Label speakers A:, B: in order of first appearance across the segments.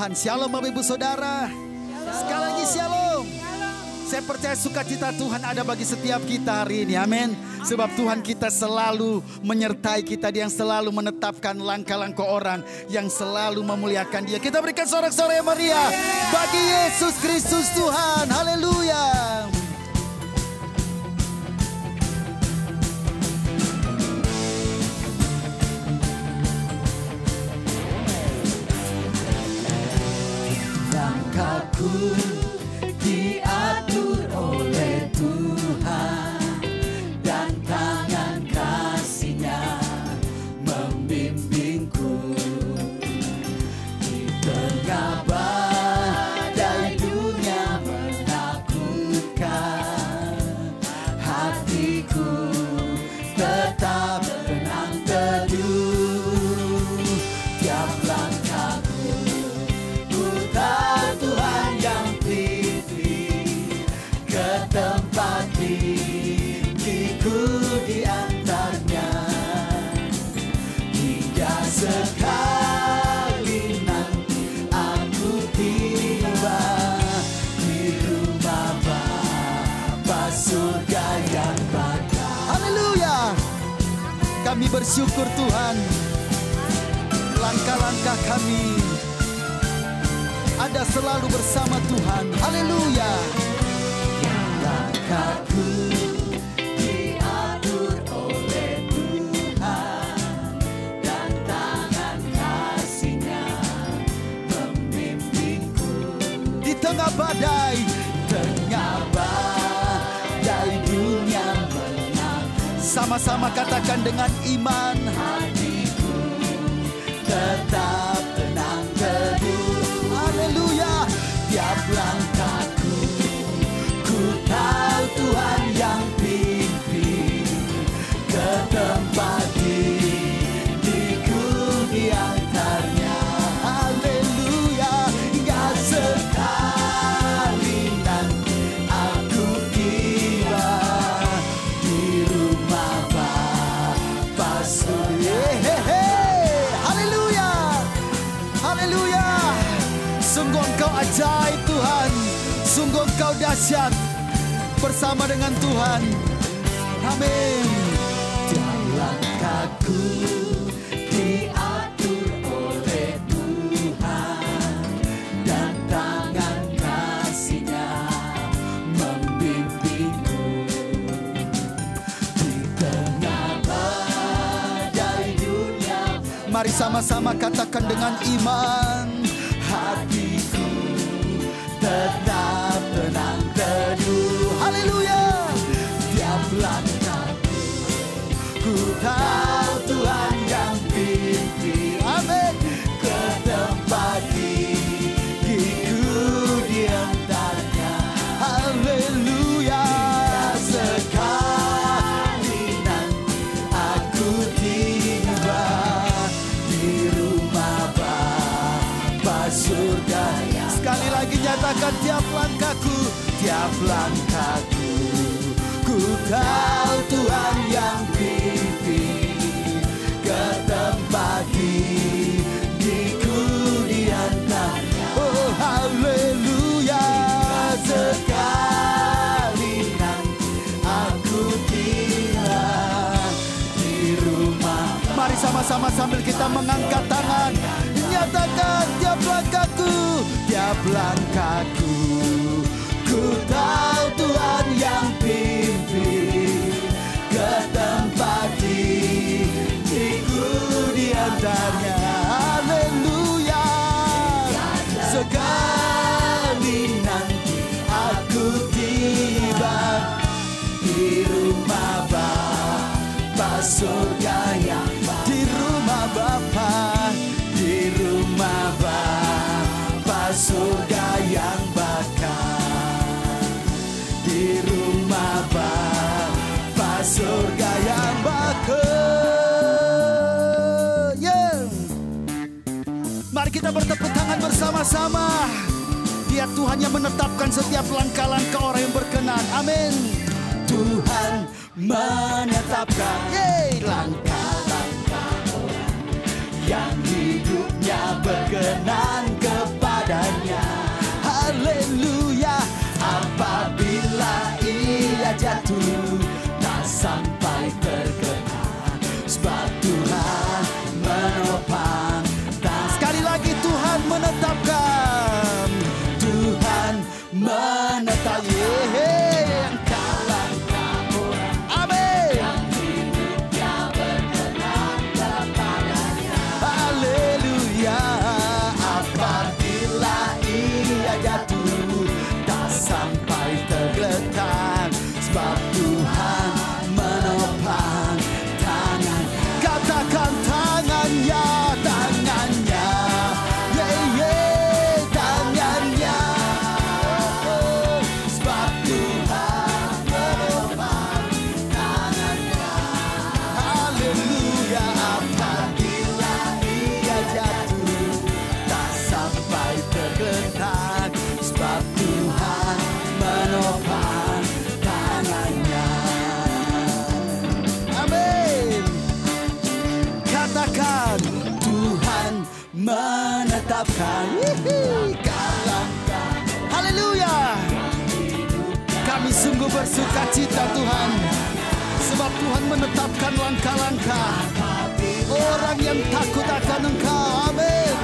A: Tuhan. Shalom Bapak Ibu Saudara. Sekali lagi shalom. Saya percaya sukacita Tuhan ada bagi setiap kita hari ini. Amin. Sebab Tuhan kita selalu menyertai kita. Dia yang selalu menetapkan langkah-langkah orang, yang selalu memuliakan Dia. Kita berikan sorak-sorai yang meriah bagi Yesus Kristus Tuhan. Haleluya.
B: Langkahku diatur oleh Tuhan, dan tangan kasih-Nya membimbingku. Di tengah badai dunia menakutkan, hatiku tetap tenang teduh. Tiap langkahku ku tahu Tuhan yang pimpin, ke tempat diriku diantarnya. Hingga sekali nanti aku tiba di rumah Bapa surga yang bakal.
A: Haleluya. Kami bersyukur Tuhan. Langkah-langkah kami ada selalu bersama Tuhan. Haleluya.
B: Langkahku diatur oleh Tuhan, dan tangan kasih-Nya membimbingku.
A: Di tengah badai
B: Dunia menang,
A: sama-sama katakan dengan iman.
B: hatiku tetap tenang teduh.
A: Haleluya.
B: Tiap langkahku ku tahu Tuhan yang pimpin, ke tempat diriku diantarnya.
A: Haleluya.
B: Hingga sekali nanti aku tiba di rumah Bapa surga.
A: Haleluya. Haleluya. Sungguh Engkau ajaib Tuhan. Sungguh Engkau dahsyat bersama dengan Tuhan. Amin.
B: Tiap langkahku diatur oleh Tuhan, dan tangan kasih-Nya membimbingku. Di tengah badai dunia,
A: Mari sama-sama katakan dengan iman.
B: hatiku tetap tenang teduh.
A: Haleluya.
B: Tiap langkahku ku tahu Tuhan yang pimpin,
A: Amin.
B: ke tempat diriku diantarnya.
A: Haleluya.
B: Sekali nanti aku tiba di rumah Bapa surga yang.
A: Sekali lagi nyatakan tiap langkahku.
B: Tiap langkahku ku tahu Tuhan yang pimpin, ke tempat diriku diantarnya.
A: Oh haleluya.
B: Sekali nanti aku tiba di rumah.
A: Mari sama-sama sambil kita mengangkat tangan, nyatakan tiap langkahku. Tiap langkahku
B: Ku tahu Tuhan yang pimpin, ke tempat diriku diantarnya.
A: Haleluya.
B: Sekali nanti aku tiba di rumah Bapa surga yang bakal.
A: Di rumah Bapa,
B: Di rumah Bapa surga yang bakal. Di rumah Bapa surga yang
A: bakal. Yeah. Mari kita bertepuk tangan bersama-sama. Dia Tuhan yang menetapkan setiap langkah-langkah orang yang berkenan. Amin.
B: Tuhan menetapkan langkah-langkah orang yang hidupnya berkenan kepada
A: sungguh bersuka cita Tuhan, sebab Tuhan menetapkan langkah-langkah orang yang takut akan Engkau. Amin.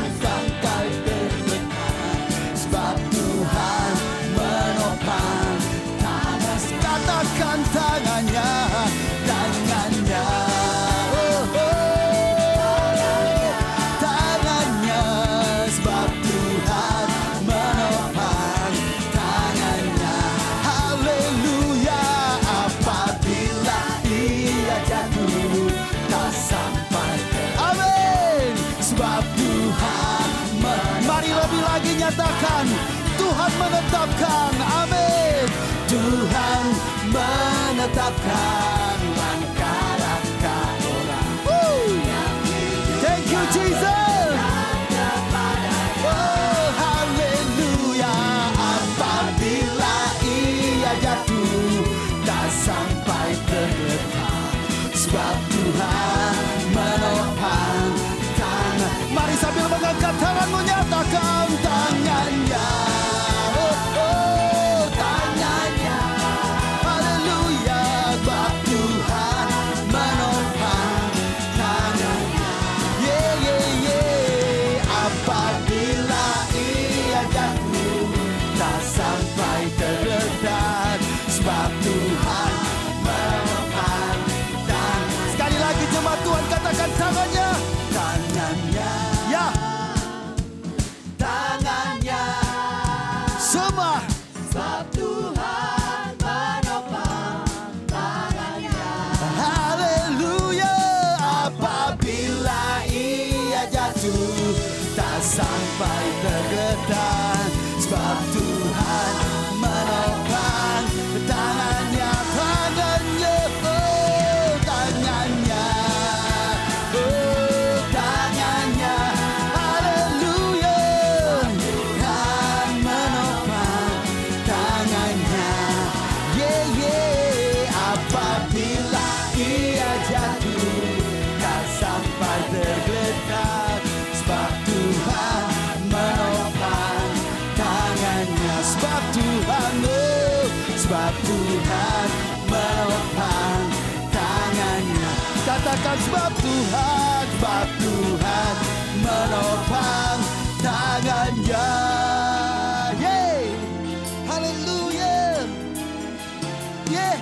B: Sebab Tuhan menopang tangan,
A: Katakan tangannya,
B: tangannya,
A: tangannya.
B: sebab Tuhan menopang tangannya.
A: Haleluya.
B: Apabila ia jatuh tak sampai
A: Amin.
B: sebab Tuhan
A: Mari lebih lagi nyatakan, Tuhan menetapkan. Amin.
B: Tuhan menetapkan langkah-langkah orang.
A: Thank you Jesus. Oh, haleluya.
B: Apabila ia jatuh tak sampai terletak, sebab Tuhan menopang tangan.
A: Mari sambil mengangkat tanganmu nyatakan tangannya. Oh, oh, tangannya. Haleluya.
B: Sebab Tuhan menopang tangannya.
A: Yeah, yeah, yeah.
B: Apabila ia jatuh tak sampai terletak, sebab Tuhan menopang tangan.
A: Sekali lagi jemaat Tuhan katakan tangannya.
B: Tangannya,
A: Ya,
B: tangannya,
A: semua.
B: sebab Tuhan menopang tangannya.
A: Haleluya.
B: Apabila ia jatuh tak sampai tergetar, sebab Tuhan menopang tangannya,
A: Tangannya, oh, tangannya.
B: oh tangannya.
A: Haleluya.
B: Tuhan menopang tangannya.
A: Yeah, yeah.
B: Apabila ia jatuh tak sampai tergeletak, sebab Tuhan menopang tangannya.
A: Sebab Tuhan, oh,
B: Sebab Tuhan menopang tangannya.
A: katakan sebab Tuhan,
B: Sebab Tuhan menopang
A: tangannya. Yeah. Haleluya. Yeah.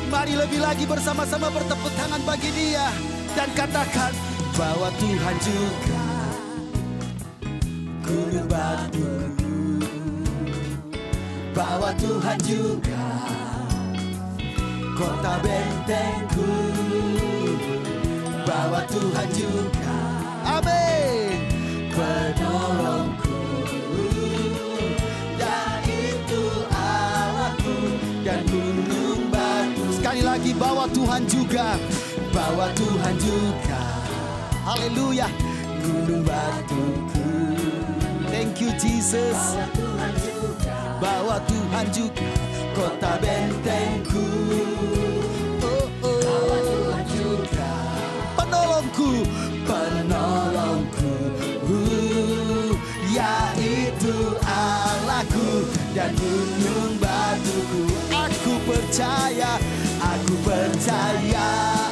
A: Mari lebih lagi bersama-sama bertepuk tangan bagi Dia dan katakan bahwa Tuhan juga
B: gunung batu, bahwa Tuhan juga kota bentengku, bahwa Tuhan juga
A: amin.
B: penolongku, yaitu Allahku dan gunung batu.
A: Sekali lagi bahwa Tuhan juga.
B: Bahwa Tuhan juga
A: Haleluya.
B: gunung batuku,
A: Thank you Jesus.
B: bahwa Tuhan juga
A: Bahwa Tuhan juga
B: kota bentengku,
A: oh, oh,
B: bahwa Tuhan juga
A: penolongku.
B: penolongku, yaitu Allahku dan gunung batuku.
A: Aku percaya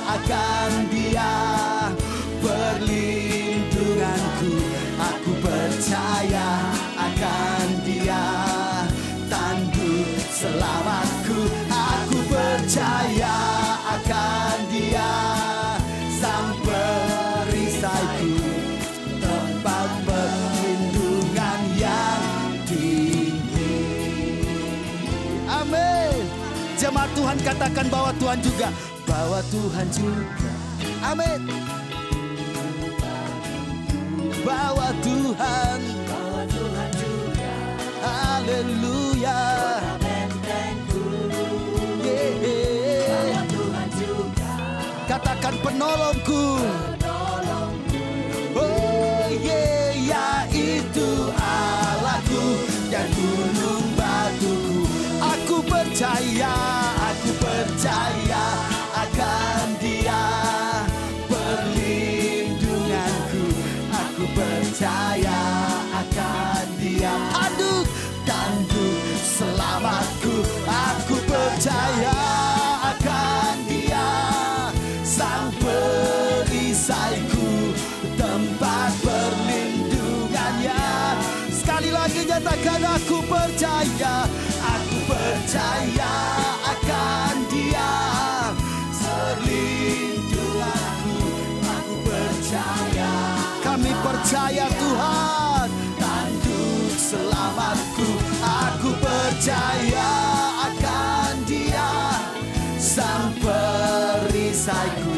B: akan Dia perlindunganku. Aku percaya akan Dia tanduk selamatku. Aku percaya akan Dia sang perisaiku, tempat perlindungan yang tinggi.
A: amin. Jemaat Tuhan katakan bahwa Tuhan juga. Bahwa Tuhan juga. Amin. Bahwa Tuhan.
B: Bahwa Tuhan juga
A: Haleluya.
B: bentengku.
A: Yeah.
B: Bahwa Tuhan juga
A: Katakan penolongku.
B: penolongku,
A: Oh yeah, yaitu
B: Allahku dan gunung batuku.
A: aku percaya
B: akan Dia perlindunganku. Aku percaya akan Dia
A: tanduk
B: tanduk selamat
A: lagi nyatakan aku percaya akan Dia. Perlindunganku, aku percaya. Kami percaya Tuhan, tanduk selamatku. Aku percaya akan Dia, Sang perisaiku,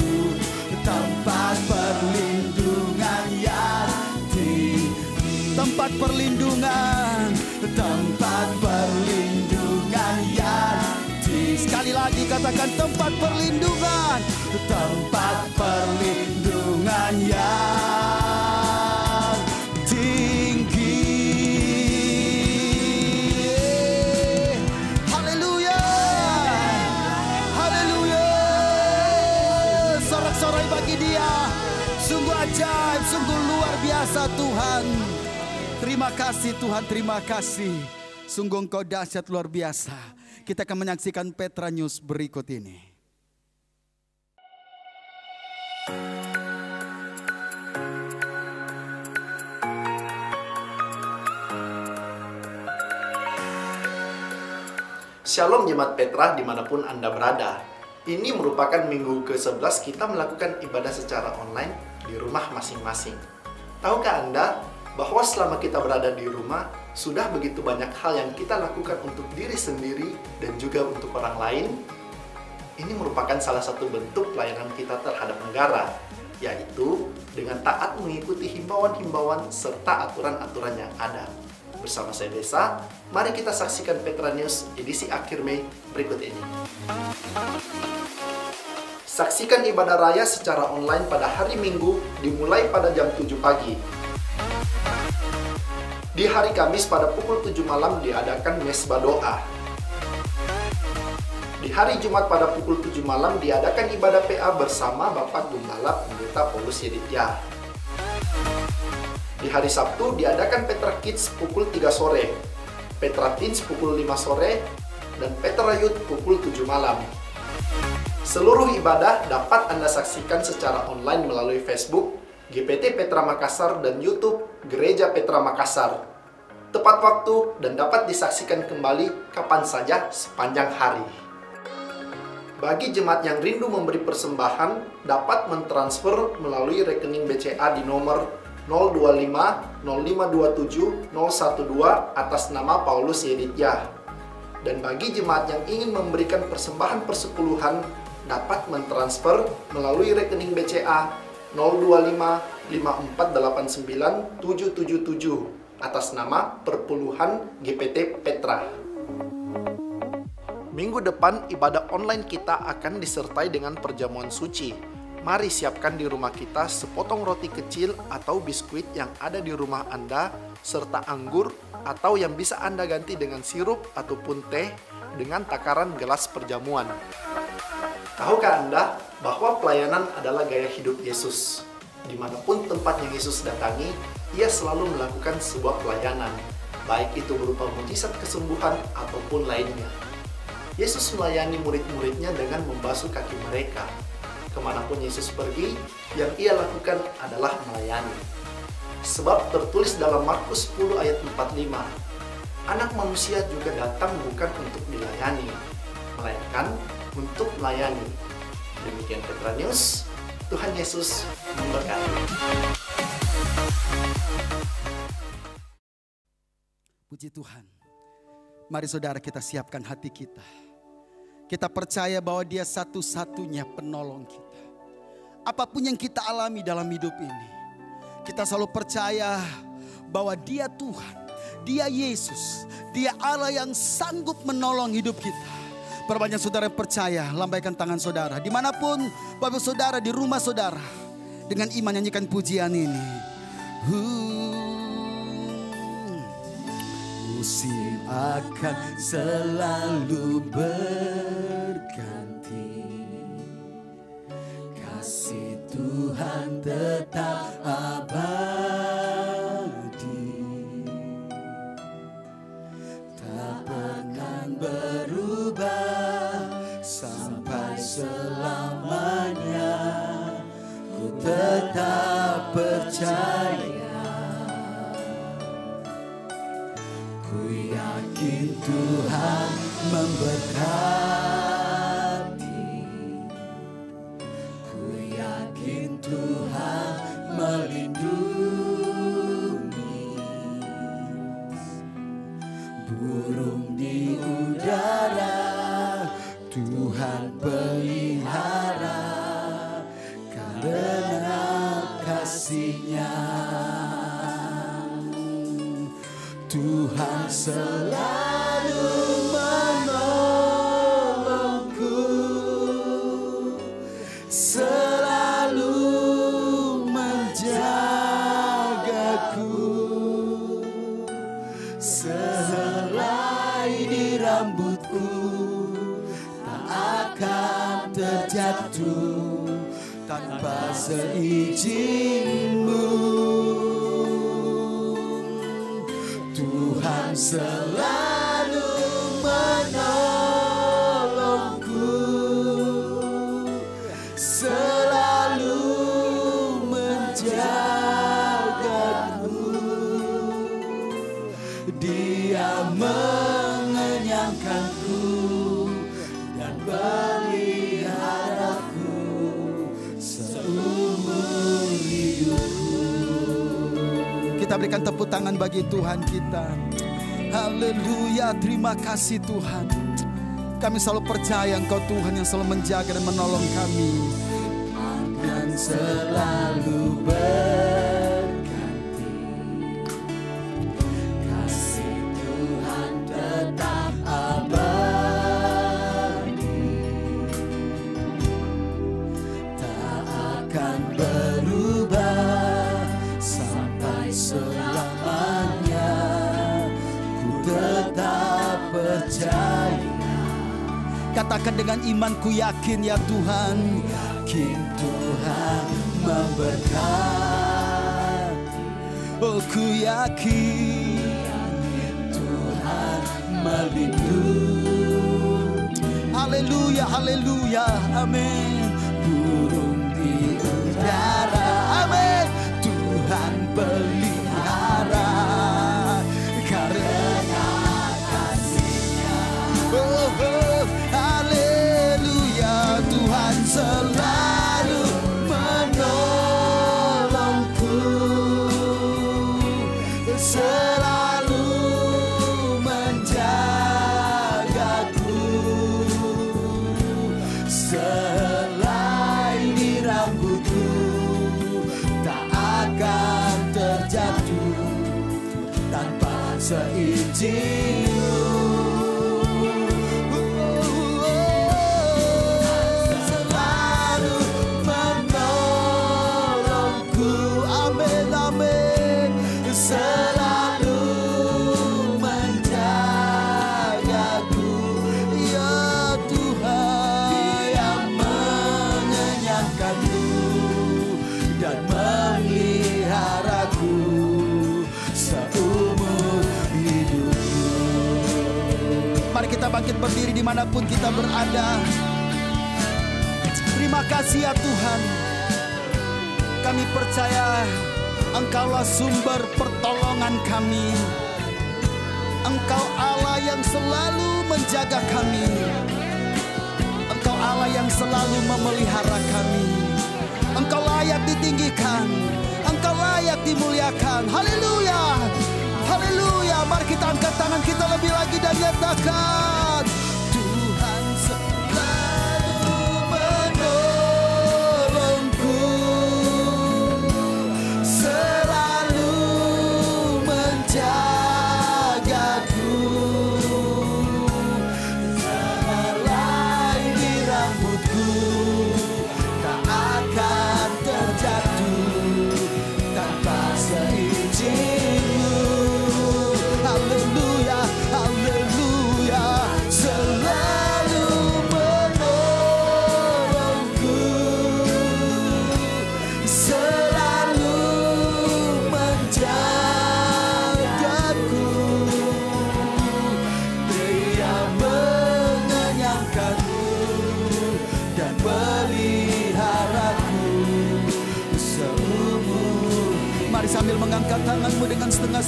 A: tempat perlindungan yang tinggi. Tempat perlindungan, tempat perlindungan yang tinggi. Sekali lagi katakan tempat perlindungan, tempat perlindungan yang tinggi. Haleluya, haleluya. Sorak-sorai bagi Dia. Sungguh ajaib, sungguh luar biasa Tuhan. Terima kasih Tuhan, terima kasih. Sungguh Engkau dahsyat luar biasa. Kita akan menyaksikan Petra News berikut ini.
C: Shalom Jemaat Petra dimanapun Anda berada. Ini merupakan minggu ke-11 kita melakukan ibadah secara online di rumah masing-masing. Tahukah Anda bahwa selama kita berada di rumah, sudah begitu banyak hal yang kita lakukan untuk diri sendiri dan juga untuk orang lain? Ini merupakan salah satu bentuk pelayanan kita terhadap negara, yaitu dengan taat mengikuti himbauan-himbauan serta aturan-aturan yang ada. Bersama saya Desa, mari kita saksikan Petra News edisi akhir Mei berikut ini. Saksikan ibadah raya secara online pada hari Minggu dimulai pada jam 7 pagi. Di hari Kamis pada pukul 7 malam diadakan mesbah doa. Di hari Jumat pada pukul 7 malam diadakan ibadah PA bersama Bapak Gembala Pendeta Paulus Yedityah. Di hari Sabtu diadakan Petra Kids pukul 3 sore, Petra Teens pukul 5 sore, dan Petra Youth pukul 7 malam. Seluruh ibadah dapat Anda saksikan secara online melalui Facebook, GPT Petra Makassar, dan YouTube Gereja Petra Makassar. Tepat waktu dan dapat disaksikan kembali kapan saja sepanjang hari. Bagi jemaat yang rindu memberi persembahan, dapat mentransfer melalui rekening BCA di nomor 025 0527 012 atas nama Paulus Yedityah. Dan bagi jemaat yang ingin memberikan persembahan persepuluhan, dapat mentransfer melalui rekening BCA 025 5489 777 atas nama Perpuluhan GPT Petra. Minggu depan ibadah online kita akan disertai dengan perjamuan suci. Mari siapkan di rumah kita sepotong roti kecil atau biskuit yang ada di rumah Anda, serta anggur atau yang bisa Anda ganti dengan sirup ataupun teh dengan takaran gelas perjamuan. Tahukah Anda bahwa pelayanan adalah gaya hidup Yesus? Dimanapun tempat yang Yesus datangi, Ia selalu melakukan sebuah pelayanan, baik itu berupa mujizat kesembuhan ataupun lainnya. Yesus melayani murid-muridnya dengan membasuh kaki mereka. Kemanapun Yesus pergi, yang Ia lakukan adalah melayani. Sebab tertulis dalam Markus 10 ayat 45, Anak manusia juga datang bukan untuk dilayani, melainkan untuk melayani. Demikian Petra News, Tuhan Yesus memberkati.
A: Puji Tuhan. Mari saudara kita siapkan hati kita. Kita percaya bahwa Dia satu-satunya penolong kita. Apapun yang kita alami dalam hidup ini, kita selalu percaya bahwa Dia Tuhan, Dia Yesus, Dia Allah yang sanggup menolong hidup kita. Perbanyak saudara yang percaya, lambaikan tangan saudara. Dimanapun Bapak saudara, di rumah saudara, dengan iman nyanyikan pujian ini. Musim akan selalu berganti, kasih Tuhan tetap abadi, tak pernah berubah sampai selamanya. Ku tetap percaya
B: Ku yakin Tuhan memberkati. Ku yakin Tuhan melindungi. Burung di udara Tuhan pelihara karena kasih-Nya. Tuhan selalu menolongku, selalu menjagaku. Sehelai di rambutku tak akan terjatuh tanpa seizin-Mu. Tuhan selalu menolongku, selalu menjagaku. Dia mengenyangkanku dan peliharaku seumur hidupku.
A: Kita berikan tepuk tangan bagi Tuhan kita. Haleluya, terima kasih Tuhan. Kami selalu percaya Engkau Tuhan yang selalu menjaga dan menolong kami.
B: Dan selalu berganti, kasih Tuhan tetap abadi, tak akan berubah sampai selamanya. Ku tetap percaya.
A: Katakan dengan iman, ku yakin ya Tuhan.
B: Yakin Tuhan memberkati.
A: Oh, ku yakin
B: Tuhan melindungi.
A: Haleluya, haleluya, amin.
B: Burung di udara,
A: Amin.
B: Tuhan pelihara karena kasih-Nya.
A: Oh, oh, haleluya, Tuhan
B: Selalu menolongku, selalu menjagaku. Sehelai di rambutku tak akan terjatuh tanpa seizin-Mu. Selalu menjagaku,
A: ya Tuhan.
B: Dia mengenyangkanku dan meliharaku seumur hidupku.
A: Mari kita bangkit berdiri dimanapun kita berada. Terima kasih ya Tuhan. Kami percaya Engkaulah sumber pertolongan kami. Engkau Allah yang selalu menjaga kami. Engkau Allah yang selalu memelihara kami. Engkau layak ditinggikan. Engkau layak dimuliakan. Haleluya. Haleluya. Mari kita angkat tangan kita lebih lagi dan nyatakan, Tuhan selalu menolongku, selalu menjagaku.
B: Sehelai di rambutku tak akan terjatuh tanpa seizin-Mu.
A: Haleluya, haleluya.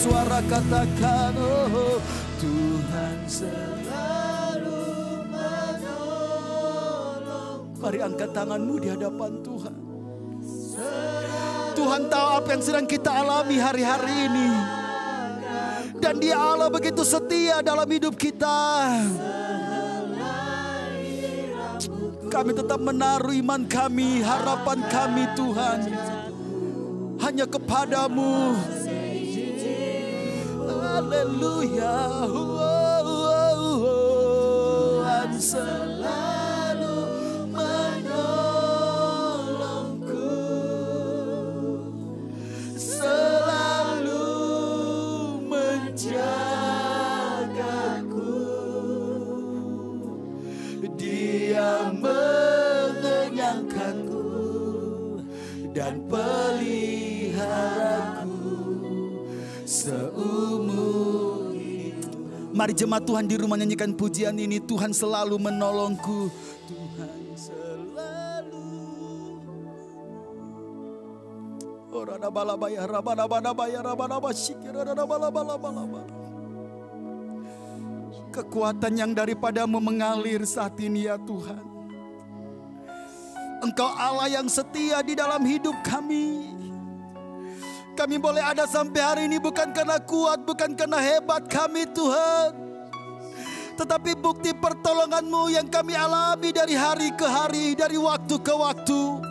A: suara katakan, oh
B: Tuhan selalu menolongku.
A: mari angkat tanganmu di hadapan Tuhan. Tuhan tahu apa yang sedang kita alami hari-hari ini. Dan Dia Allah begitu setia dalam hidup kita. Kami tetap menaruh iman kami, harapan kami Tuhan hanya kepadamu. Haleluya. Tuhan
B: Selalu menolongku, selalu menjagaku. Dia mengenyangkanku dan peliharaku seumur hidup.
A: Mari jemaat Tuhan di rumah nyanyikan pujian ini. Tuhan selalu menolongku. Tuhan selalu. Orana balabaya, rabana balabaya, rabana basyikir, rabana balabala. Kekuatan yang daripadamu mengalir saat ini ya Tuhan. Engkau Allah yang setia di dalam hidup kami. Kami boleh ada sampai hari ini bukan karena kuat, bukan karena hebat kami Tuhan. Tetapi bukti pertolongan-Mu yang kami alami dari hari ke hari, dari waktu ke waktu.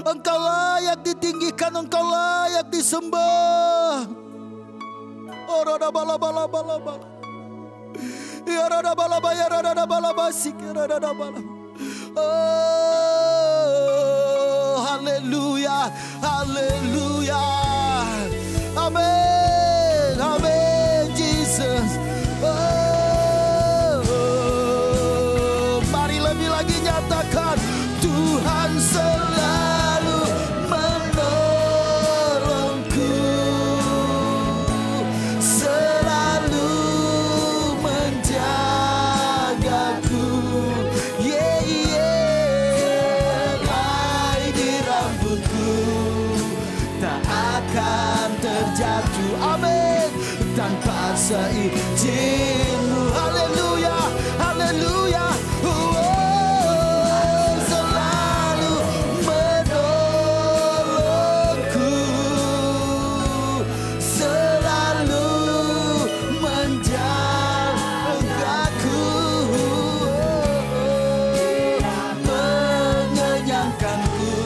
A: Engkau layak ditinggikan, Engkau layak disembah. Oh rada bala bala bala bala. Ya rada bala baya rada bala basik rada bala. Oh haleluya, haleluya. Amen, amen, Jesus. Oh, mari lebih lagi nyatakan, Tuhan selalu menolongku, selalu menjagaku. Yeah, yeah. Helai di rambutku tak akan terjatuh, amin, tanpa seizin-Mu. Haleluya, haleluya. Selalu menolongku, selalu menjagaku, mengenyangkanku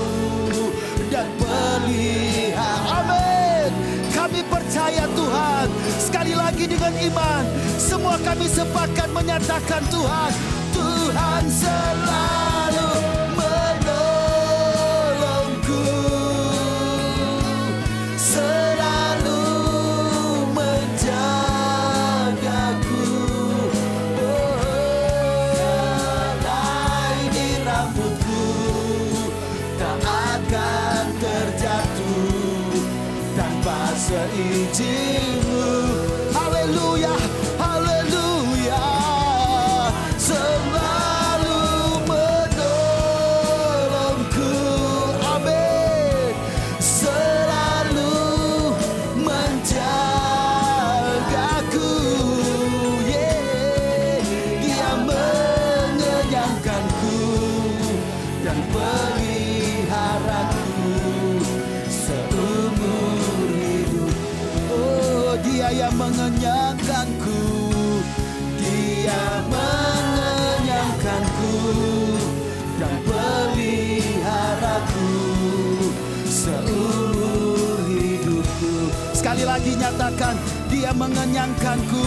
A: dan pelihara. Amin. Kami percaya Tuhan. Sekali lagi dengan iman, semua kami sepakat menyatakan Tuhan, Tuhan selalu menolongku, selalu menjagaku. Helai di rambutku tak akan terjatuh tanpa seizin-Mu. Haleluya, haleluya. Selalu menolongku, amin. Selalu menjagaku, yeah. Dia mengenyangkanku dan peliharaku seumur hidup. Oh, Dia yang mengenyangkanku, Dia mengenyangkanku dan peliharaku seumur hidupku. Sekali lagi nyatakan, Dia mengenyangkanku,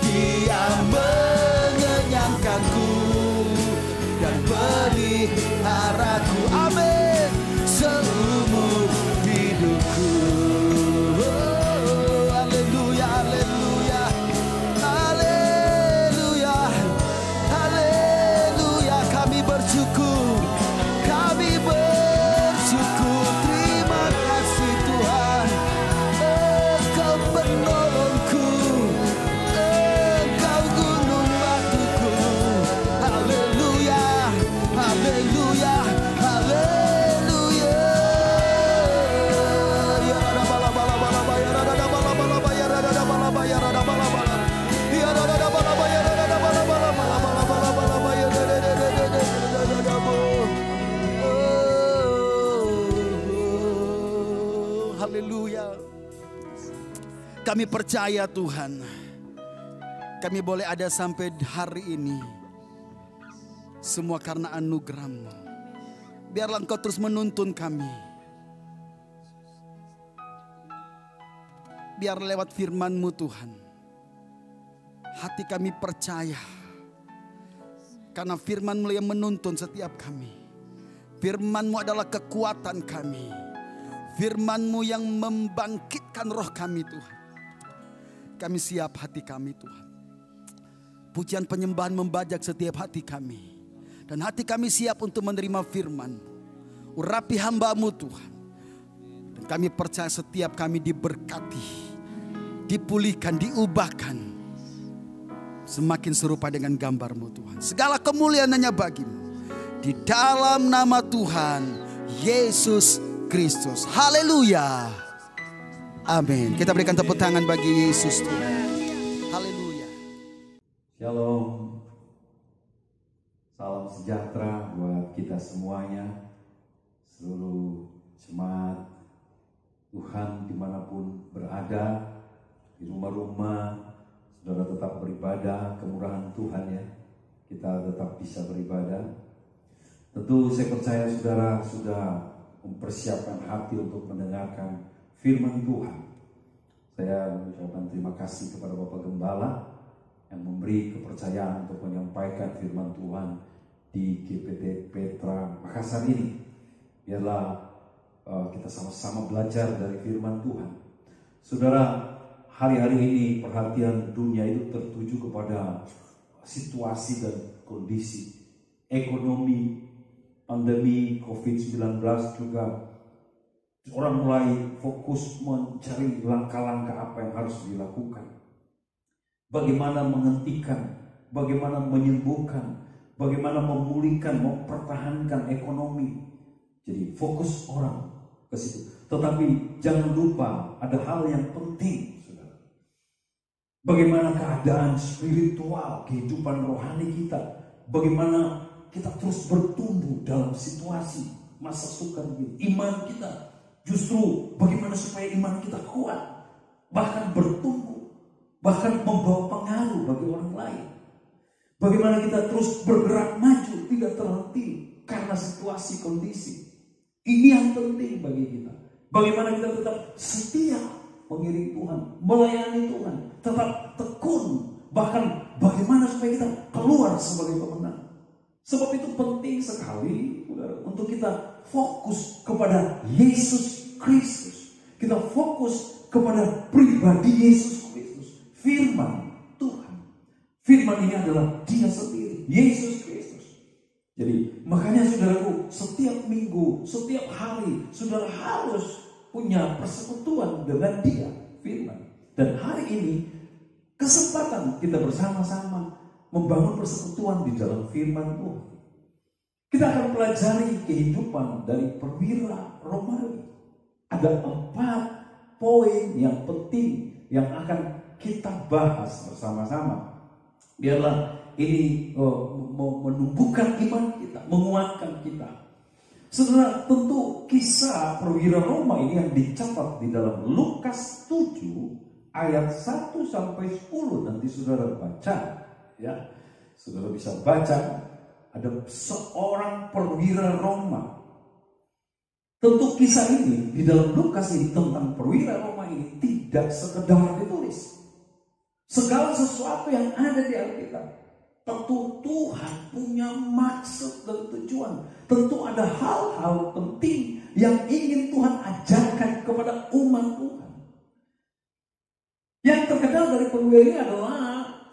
A: Dia mengenyangkanku dan peliharaku, amin, seumur hidupku. Oh, haleluya, haleluya, haleluya, haleluya. Kami bersyukur, kami bersyukur. Terima kasih Tuhan, Engkau penolongku, Engkau gunung batuku. Haleluya, haleluya, haleluya. kami percaya Tuhan, kami boleh ada sampai hari ini semua karena anugerah-Mu. Biarlah Engkau terus menuntun kami. Biar lewat firman-Mu Tuhan, hati kami percaya. Karena firman-Mu yang menuntun setiap kami. Firman-Mu adalah kekuatan kami. Firman-Mu yang membangkitkan roh kami Tuhan. Kami siap hati kami Tuhan. Pujian penyembahan membajak setiap hati kami. Dan hati kami siap untuk menerima firman. Urapi hamba-Mu Tuhan. Dan kami percaya setiap kami diberkati, dipulihkan, diubahkan. Semakin serupa dengan gambar-Mu Tuhan. Segala kemuliaan hanya bagi-Mu. Di dalam nama Tuhan Yesus Kristus. Haleluya. Amin. Kita berikan tepuk tangan bagi Yesus Tuhan. Haleluya.
D: Shalom. Salam sejahtera buat kita semuanya. Seluruh jemaat Tuhan dimanapun berada. Di rumah-rumah saudara tetap beribadah. Kemurahan Tuhan ya, kita tetap bisa beribadah. Tentu saya percaya saudara sudah mempersiapkan hati untuk mendengarkan firman Tuhan. Saya mengucapkan terima kasih kepada Bapak Gembala yang memberi kepercayaan untuk menyampaikan firman Tuhan di GPT Petra Makassar ini. Biarlah kita sama-sama belajar dari firman Tuhan. Saudara, hari-hari ini perhatian dunia itu tertuju kepada situasi dan kondisi ekonomi, pandemi COVID-19 juga. Orang mulai fokus mencari langkah-langkah apa yang harus dilakukan. Bagaimana menghentikan, bagaimana menyembuhkan, bagaimana memulihkan, mempertahankan ekonomi. Jadi fokus orang ke situ. Tetapi jangan lupa ada hal yang penting, saudara. Bagaimana keadaan spiritual, kehidupan rohani kita. Bagaimana kita terus bertumbuh dalam situasi masa sukar ini. Iman kita justru bagaimana supaya iman kita kuat, bahkan bertumbuh, bahkan membawa pengaruh bagi orang lain. Bagaimana kita terus bergerak maju, tidak terhenti karena situasi kondisi. Ini yang penting bagi kita. Bagaimana kita tetap setia mengiring Tuhan, melayani Tuhan, tetap tekun, bahkan bagaimana supaya kita keluar sebagai pemenang. Sebab itu penting sekali untuk kita fokus kepada Yesus Kristus. Kita fokus kepada pribadi Yesus Kristus. Firman Tuhan. Firman ini adalah Dia sendiri, Yesus Kristus. Jadi makanya saudaraku, setiap minggu, setiap hari saudara harus punya persekutuan dengan Dia, firman. Dan hari ini kesempatan kita bersama-sama membangun persekutuan di dalam firman Tuhan. Kita akan pelajari kehidupan dari perwira Romawi. Ada 4 poin yang penting yang akan kita bahas bersama-sama. Biarlah ini menumbuhkan iman kita, menguatkan kita. Saudara, tentu kisah perwira Roma ini yang dicatat di dalam Lukas 7 ayat 1 sampai 10. Nanti saudara baca, ya. Saudara bisa baca, ada seorang perwira Roma. Tentu kisah ini di dalam Lukas ini tentang perwira Roma ini tidak sekedar ditulis. Segala sesuatu yang ada di Alkitab, tentu Tuhan punya maksud dan tujuan. Tentu ada hal-hal penting yang ingin Tuhan ajarkan kepada umat Tuhan. Yang terkenal dari perwira ini adalah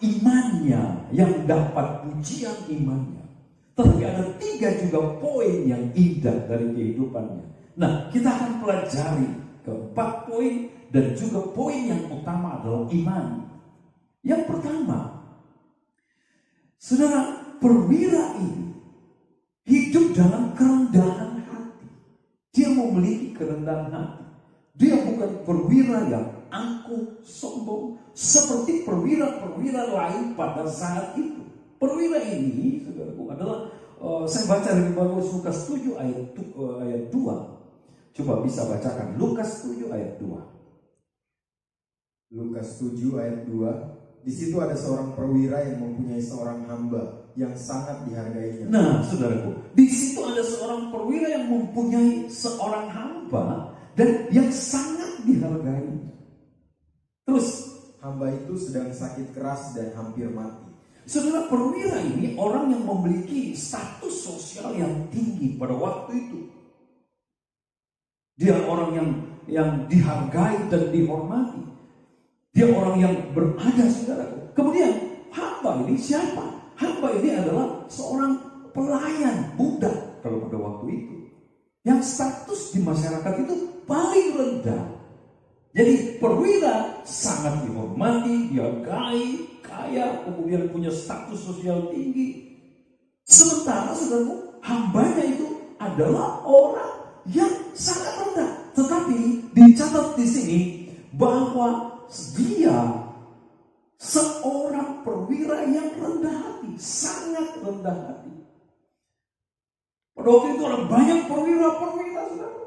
D: imannya, yang dapat pujian imannya. Tetapi ada 3 juga poin yang indah dari kehidupannya. Nah, kita akan pelajari ke-4 poin dan juga poin yang utama adalah iman. Yang pertama, saudara, perwira ini hidup dalam kerendahan hati. Dia memiliki kerendahan hati. Dia bukan perwira yang angkuh, sombong seperti perwira-perwira lain pada saat itu. Perwira ini, saudaraku, adalah saya baca dari Lukas 7 ayat 2. Coba bisa bacakan Lukas 7 ayat 2.
E: Lukas 7 ayat 2. Di situ ada seorang perwira yang mempunyai seorang hamba yang sangat dihargainya.
D: Nah, saudaraku, di situ ada seorang perwira yang mempunyai seorang hamba dan yang sangat dihargai. Terus,
E: hamba itu sedang sakit keras dan hampir mati.
D: saudara, perwira ini orang yang memiliki status sosial yang tinggi pada waktu itu. Dia orang yang dihargai dan dihormati. Dia orang yang berada, saudaraku. Kemudian, hamba ini siapa? Hamba ini adalah seorang pelayan budak kalau pada waktu itu. Yang status di masyarakat itu paling rendah. Jadi perwira sangat dihormati, dihargai, kaya, kemudian punya status sosial tinggi. Sementara saudaraku, hambanya itu adalah orang yang sangat rendah. Tetapi dicatat di sini bahwa dia seorang perwira yang rendah hati, sangat rendah hati. Pada waktu itu ada banyak perwira-perwira, saudara.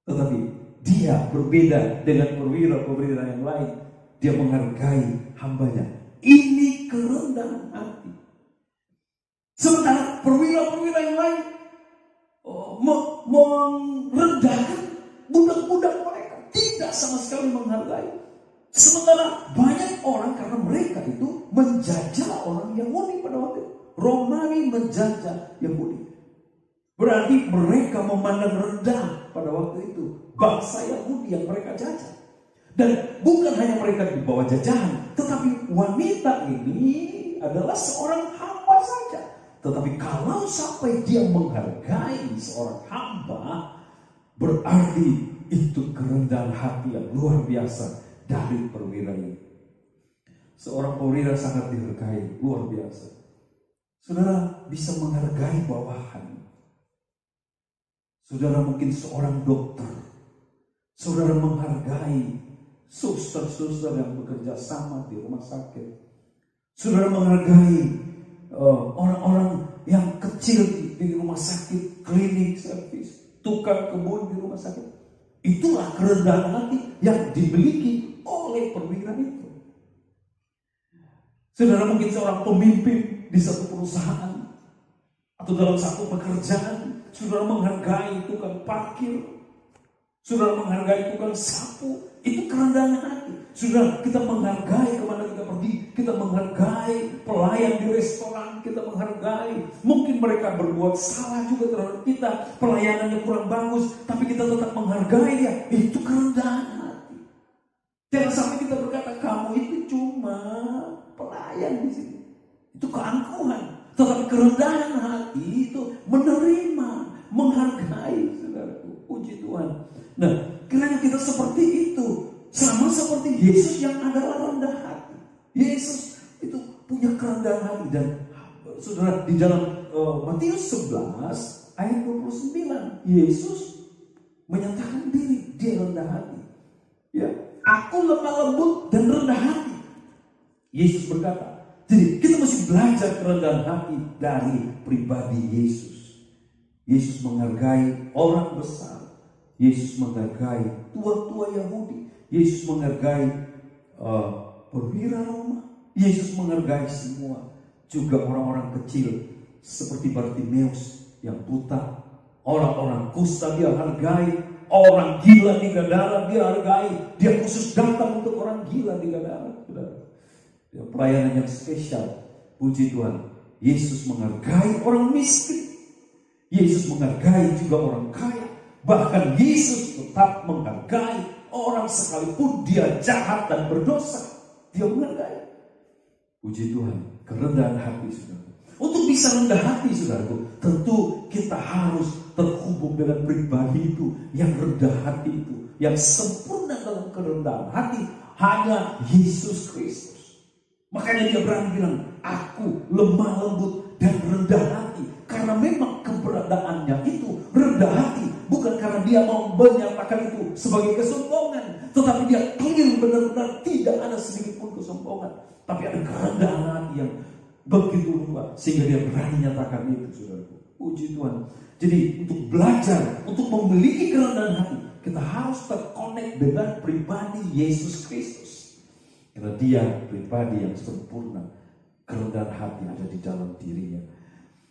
D: Tetapi dia berbeda dengan perwira-perwira yang lain. Dia menghargai hambanya. Ini kerendahan hati. Sementara perwira-perwira yang lain merendahkan budak-budak mereka, tidak sama sekali menghargai. Sementara banyak orang karena mereka itu menjajah orang Yahudi pada waktu itu. Romawi menjajah Yahudi. Berarti mereka memandang rendah pada waktu itu bangsa Yahudi yang mereka jajah. Dan bukan hanya mereka di bawah jajahan, tetapi wanita ini adalah seorang hamba saja. Tetapi kalau sampai dia menghargai seorang hamba, berarti itu kerendahan hati yang luar biasa dari perwira ini. Seorang perwira sangat dihargai, luar biasa. Saudara bisa menghargai bawahan. Saudara mungkin seorang dokter. Saudara menghargai suster-suster yang bekerja sama di rumah sakit. Saudara menghargai orang-orang yang kecil di rumah sakit, klinik, servis, tukang kebun di rumah sakit. Itulah kerendahan hati yang dimiliki oleh perwira itu. Saudara mungkin seorang pemimpin di satu perusahaan atau dalam satu pekerjaan. Saudara menghargai tukang parkir, saudara menghargai tukang sapu. Itu kerendahan hati. Saudara, kita menghargai kemana kita pergi, kita menghargai pelayan di restoran, kita menghargai. Mungkin mereka berbuat salah juga terhadap kita, pelayanannya kurang bagus, tapi kita tetap menghargai dia. Itu kerendahan hati. Jangan sampai kita berkata, kamu itu cuma pelayan di sini. Itu keangkuhan. Tetapi kerendahan hati itu menerima, menghargai, saudaraku. Puji Tuhan. Nah, kiranya kita seperti itu. Sama seperti Yesus yang adalah rendah hati. Yesus itu punya kerendahan hati. Dan saudara, di dalam Matius 11 ayat 29, Yesus menyatakan diri, dia rendah hati. Ya, aku lemah lembut dan rendah hati. Yesus berkata. Jadi kita mesti belajar kerendahan hati dari pribadi Yesus. Yesus menghargai orang besar. Yesus menghargai tua-tua Yahudi. Yesus menghargai perwira Roma. Yesus menghargai semua. Juga orang-orang kecil seperti Bartimeus yang buta. Orang-orang kusta dia hargai. Orang gila di Gadara dia hargai. Dia khusus datang untuk orang gila di Gadara. Pelayanan yang spesial. Puji Tuhan. Yesus menghargai orang miskin. Yesus menghargai juga orang kaya. Bahkan Yesus tetap menghargai orang sekalipun dia jahat dan berdosa. Dia menghargai. Puji Tuhan. Kerendahan hati, saudara. Untuk bisa rendah hati, saudaraku, tentu kita harus terhubung dengan pribadi itu yang rendah hati itu, yang sempurna dalam kerendahan hati hanya Yesus Kristus. Makanya dia berani bilang, aku lemah lembut dan rendah hati. Karena memang keberadaannya itu rendah hati. Bukan karena dia mau menyatakan itu sebagai kesombongan. Tetapi dia clear benar-benar tidak ada sedikit pun kesombongan. Tapi ada kerendahan hati yang begitu luar. Sehingga dia berani menyatakan itu, saudaraku. Puji Tuhan. Jadi untuk belajar, untuk memiliki kerendahan hati, kita harus terkonek dengan pribadi Yesus Kristus. Karena dia pribadi yang sempurna, kerendahan hati ada di dalam dirinya.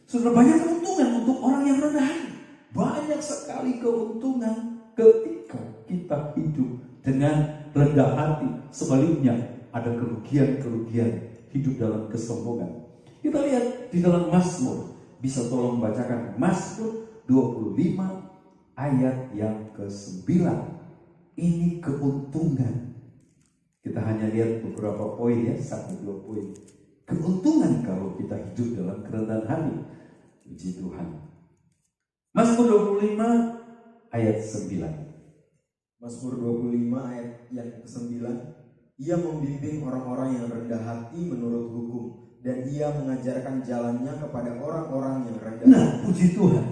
D: Sudah banyak keuntungan untuk orang yang rendah hati. Banyak sekali keuntungan ketika kita hidup dengan rendah hati. Sebaliknya ada kerugian-kerugian hidup dalam kesombongan. Kita lihat di dalam Mazmur. Bisa tolong bacakan Mazmur 25 ayat yang ke-9. Ini keuntungan. Kita hanya lihat beberapa poin ya, 1-2 poin. Keuntungan kalau kita hidup dalam kerendahan hati. Puji Tuhan. Mazmur 25 ayat 9.
E: Mazmur 25 ayat yang ke-9. Ia membimbing orang-orang yang rendah hati menurut hukum, dan ia mengajarkan jalannya kepada orang-orang yang rendah.
D: Nah, puji Tuhan.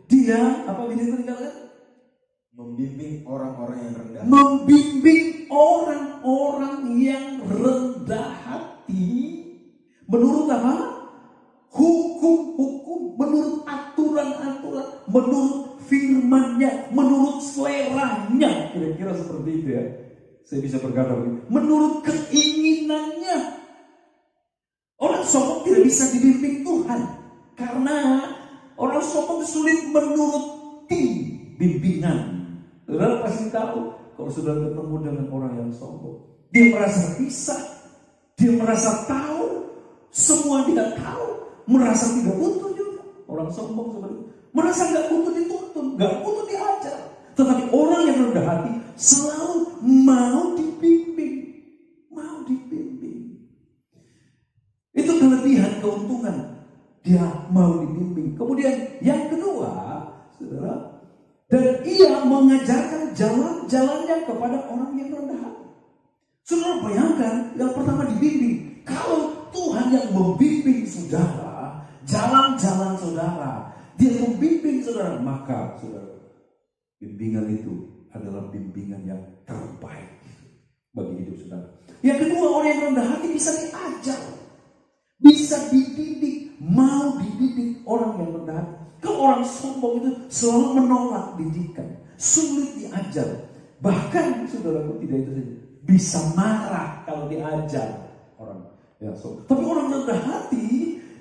D: Dia apa ini dikatakan?
E: Membimbing orang-orang yang rendah.
D: Membimbing orang-orang yang rendah hati menurut apa? Hukum-hukum, menurut aturan-aturan, menurut firman-Nya, menurut selera-Nya. Kira-kira seperti itu ya. Saya bisa berkata begitu. Menurut keinginannya. Orang sombong tidak bisa dibimbing Tuhan. Karena orang sombong sulit menuruti bimbingan. Saudara pasti tahu kalau sudah ketemu dengan orang yang sombong. Dia merasa bisa. Dia merasa tahu. Semua dia tahu. Merasa tidak butuh juga. Orang sombong seperti itu. Merasa gak butuh dituntun. Gak butuh diajar. Tetapi orang yang rendah hati selalu mau dibimbing. Mau dibimbing. Itu kelebihan, keuntungan. Dia mau dibimbing. Kemudian yang kedua, saudara, dan ia mengajarkan jalan-jalannya kepada orang yang rendah hati. Saudara bayangkan, yang pertama dibimbing. Kalau Tuhan yang membimbing saudara, jalan-jalan saudara, dia membimbing saudara, maka saudara, bimbingan itu adalah bimbingan yang terbaik bagi hidup saudara. Yang kedua, orang yang rendah hati bisa diajar. Bisa dididik, mau dididik orang yang rendah hati. Kalau orang sombong itu selalu menolak didikan, sulit diajar. Bahkan saudaraku tidak itu saja, bisa marah kalau diajar orang yang sombong. Tapi orang rendah hati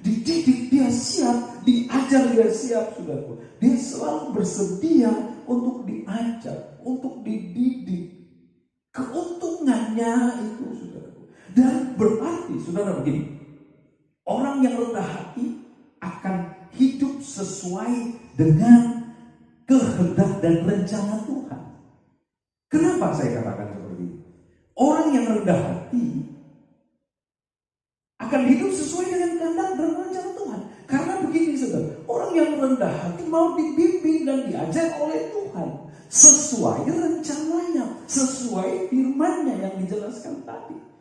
D: dididik, dia siap, diajar dia siap, saudaraku. Dia selalu bersedia untuk diajar, untuk dididik. Keuntungannya itu, saudaraku. Dan berarti, saudara begini. Orang yang rendah hati akan hidup sesuai dengan kehendak dan rencana Tuhan. Kenapa saya katakan seperti itu? Orang yang rendah hati akan hidup sesuai dengan kehendak dan rencana Tuhan. Karena begini saudara, orang yang rendah hati mau dibimbing dan diajar oleh Tuhan sesuai rencananya, sesuai firman-Nya yang dijelaskan tadi.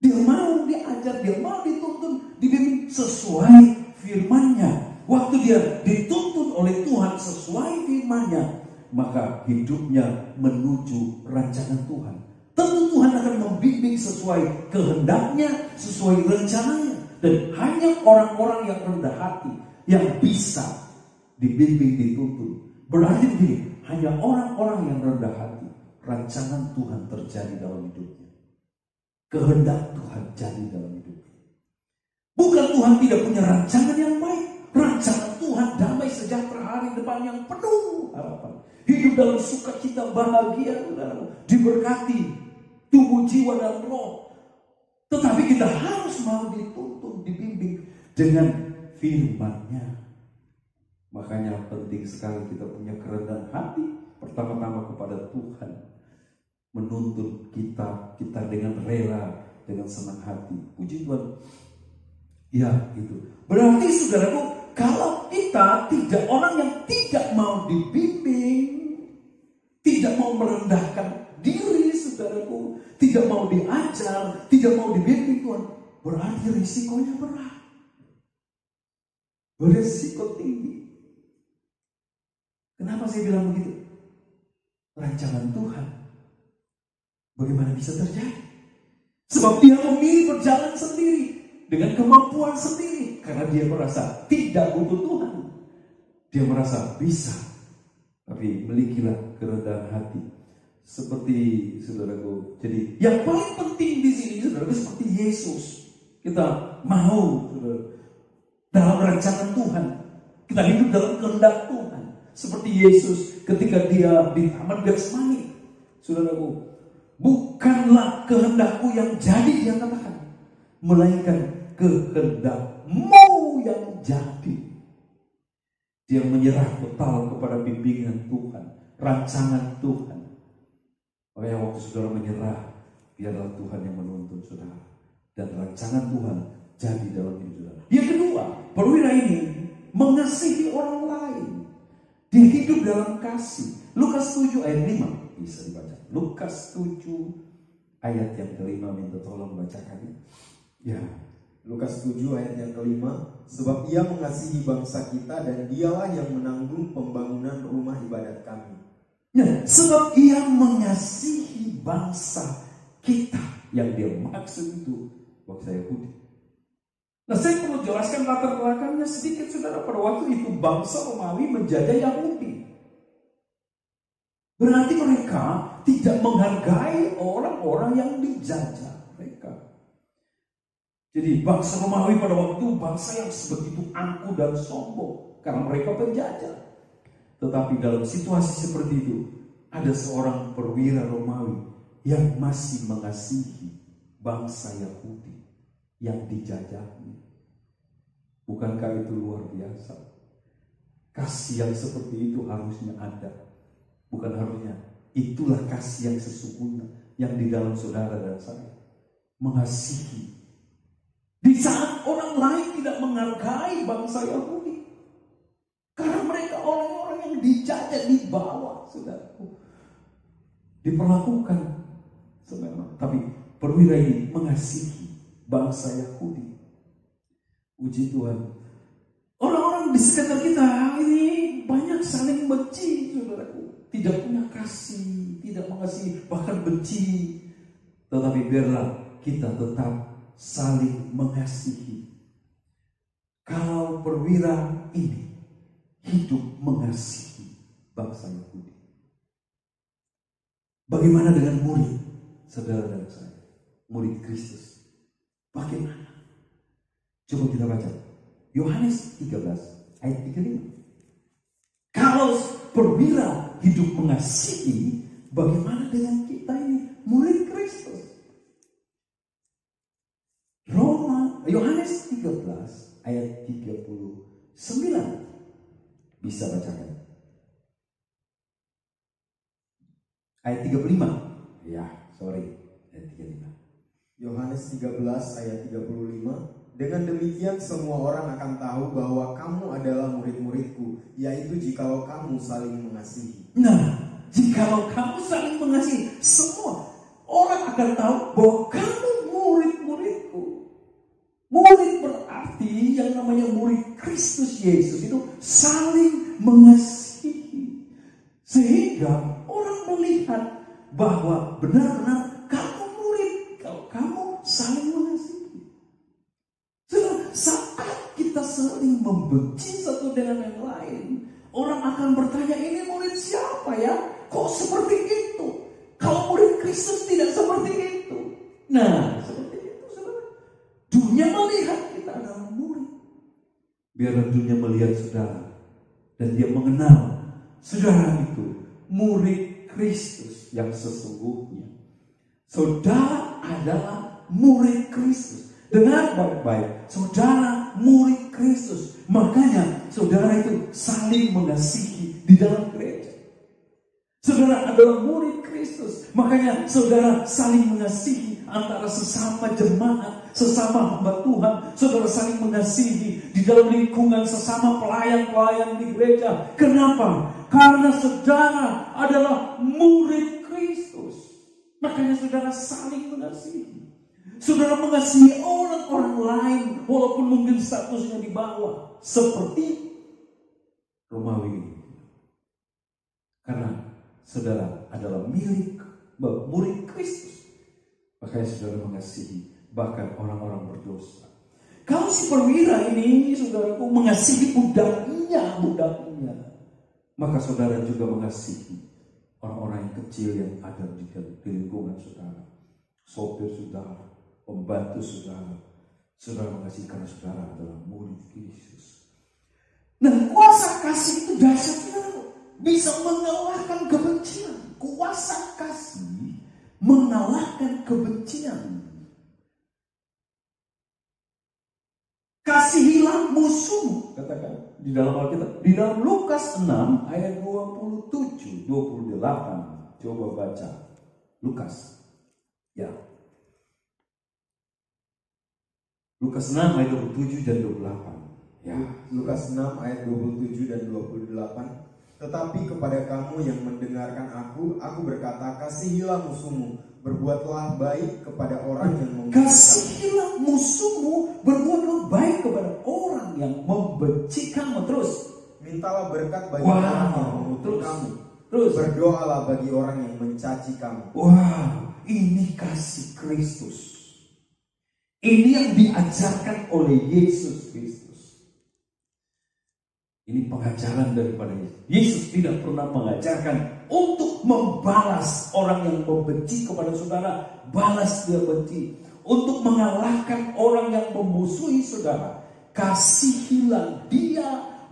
D: Dia mau diajar, dia mau dituntun, dibimbing sesuai firman-Nya. Waktu dia dituntun oleh Tuhan sesuai firman-Nya, maka hidupnya menuju rancangan Tuhan. Tentu Tuhan akan membimbing sesuai kehendaknya, sesuai rencananya. Dan hanya orang-orang yang rendah hati yang bisa dibimbing, dituntun. Berarti begini, hanya orang-orang yang rendah hati, rancangan Tuhan terjadi dalam hidupnya. Kehendak Tuhan jadi dalam hidupnya. Bukan Tuhan tidak punya rancangan yang baik. Rancangan Tuhan damai sejahtera hari depan yang penuh harapan. Hidup dalam sukacita bahagia, saudara, diberkati tubuh, jiwa dan roh. Tetapi kita harus mau dituntun, dibimbing dengan firman-Nya. Makanya penting sekali kita punya kerendahan hati pertama-tama kepada Tuhan. Menuntun kita dengan rela, dengan senang hati. Puji Tuhan. Ya, itu. Berarti saudaraku, kalau kita tidak orang yang tidak mau dibimbing, tidak mau merendahkan diri, saudaraku, tidak mau diajar, tidak mau dibimbing Tuhan, berarti risikonya berat. Berisiko tinggi. Kenapa saya bilang begitu? Rancangan Tuhan bagaimana bisa terjadi? Sebab dia memilih berjalan sendiri dengan kemampuan sendiri karena dia merasa tidak butuh Tuhan. Dia merasa bisa, tapi milikilah kerendahan hati seperti saudaraku. Jadi yang paling penting di sini saudaraku seperti Yesus. Kita mau saudara, dalam rancangan Tuhan. Kita hidup dalam kehendak Tuhan. Seperti Yesus ketika dia di Taman Getsemani. Saudaraku, bukanlah kehendakku yang jadi, dia katakan, melainkan kehendakmu yang jadi. Dia menyerah total kepada bimbingan Tuhan, rancangan Tuhan. Makanya waktu saudara menyerah, biarlah Tuhan yang menuntun saudara. Dan rancangan Tuhan jadi dalam hidup saudara. Yang kedua, perwira ini mengasihi orang lain. Dia hidup dalam kasih. Lukas 7 ayat 5 bisa dibaca. Lukas 7 ayat yang kelima, minta tolong bacakannya. Ya,
E: Lukas 7 ayat yang kelima, sebab ia mengasihi bangsa kita dan dialah yang menanggung pembangunan rumah ibadat kami.
D: Ya, sebab ia mengasihi bangsa kita, yang dia maksud itu bangsa Yahudi. Nah, saya perlu jelaskan latar belakangnya sedikit saudara. Pada waktu itu bangsa Romawi menjajah Yahudi. Berarti mereka tidak menghargai orang-orang yang dijajah mereka. Jadi bangsa Romawi pada waktu itu bangsa yang sebegitu angkuh dan sombong karena mereka penjajah. Tetapi dalam situasi seperti itu ada seorang perwira Romawi yang masih mengasihi bangsa Yahudi yang dijajahnya. Bukankah itu luar biasa? Kasih yang seperti itu harusnya ada. Bukan harusnya. Itulah kasih yang sesungguhnya yang di dalam saudara dan saya. Mengasihi. Di saat orang lain tidak menghargai bangsa Yahudi. Karena mereka orang-orang yang dijajah di bawah, saudaraku. Diperlakukan sebenarnya. Tapi perwira ini mengasihi bangsa Yahudi. Puji Tuhan. Orang-orang di sekitar kita ini banyak saling benci, saudaraku. Tidak punya kasih, tidak mengasihi, bahkan benci. Tetapi biarlah kita tetap saling mengasihi. Kalau perwira ini hidup mengasihi bangsa Yahudi. Bagaimana dengan murid, saudara dan saya? Murid Kristus. Bagaimana? Coba kita baca. Yohanes 13 ayat 35. Kalau perwira hidup mengasihi, bagaimana dengan kita ini murid Kristus? Yohanes 13 ayat 39. Bisa bacakan. Ayat 35. Ya, sorry. Ayat 35.
E: Yohanes 13 ayat 35. Dengan demikian semua orang akan tahu bahwa kamu adalah murid-muridku, yaitu jikalau kamu saling mengasihi.
D: Nah, jikalau kamu saling mengasihi, semua orang akan tahu bahwa kamu murid-muridku. Murid berarti yang namanya murid Kristus Yesus itu saling mengasihi. Sehingga orang melihat bahwa benar-benar kamu murid kalau kamu saling mengasihi. Saat kita saling membenci satu dengan yang lain, orang akan bertanya, ini murid siapa ya? Kok seperti itu? Kalau murid Kristus tidak seperti itu. Nah, seperti itu saudara. Dunia melihat kita adalah murid. Biarlah dunia melihat saudara dan dia mengenal saudara itu murid Kristus yang sesungguhnya. Saudara adalah murid Kristus. Dengar baik-baik, saudara murid Kristus. Makanya saudara itu saling mengasihi di dalam gereja. Saudara adalah murid Kristus. Makanya saudara saling mengasihi antara sesama jemaat, sesama hamba Tuhan. Saudara saling mengasihi di dalam lingkungan sesama pelayan-pelayan di gereja. Kenapa? Karena saudara adalah murid Kristus. Makanya saudara saling mengasihi. Saudara mengasihi orang-orang lain walaupun mungkin statusnya di bawah, seperti Romawi ini. Karena saudara adalah murid Kristus, makanya saudara mengasihi bahkan orang-orang berdosa. Kalau si perwira ini saudaraku mengasihi budaknya, maka saudara juga mengasihi orang-orang yang kecil yang ada di lingkungan saudara, sopir saudara, pembantu saudara. Saudara mengasihi karena saudara adalah murid Yesus. Nah, kuasa kasih itu dahsyatnya bisa mengalahkan kebencian. Kuasa kasih mengalahkan kebencian. Kasihilah musuhmu, katakan di dalam Alkitab, di dalam Lukas 6 ayat 27, 28. Coba baca Lukas. Ya. Lukas 6 ayat 27 dan 28. Ya.
E: Lukas 6 ayat 27 dan 28. Tetapi kepada kamu yang mendengarkan aku berkata, kasihilah musuhmu, berbuatlah baik kepada orang yang membenci.
D: Kasihilah musuhmu, berbuatlah baik kepada orang yang membenci kamu. Terus,
E: mintalah berkat bagi orang yang mengutuk kamu.
D: Terus,
E: berdoalah bagi orang yang mencaci kamu.
D: Wow, ini kasih Kristus. Ini yang diajarkan oleh Yesus Kristus. Ini pengajaran daripada Yesus. Yesus tidak pernah mengajarkan untuk membalas orang yang membenci kepada saudara, balas dia benci. Untuk mengalahkan orang yang memusuhi saudara, kasihilah dia,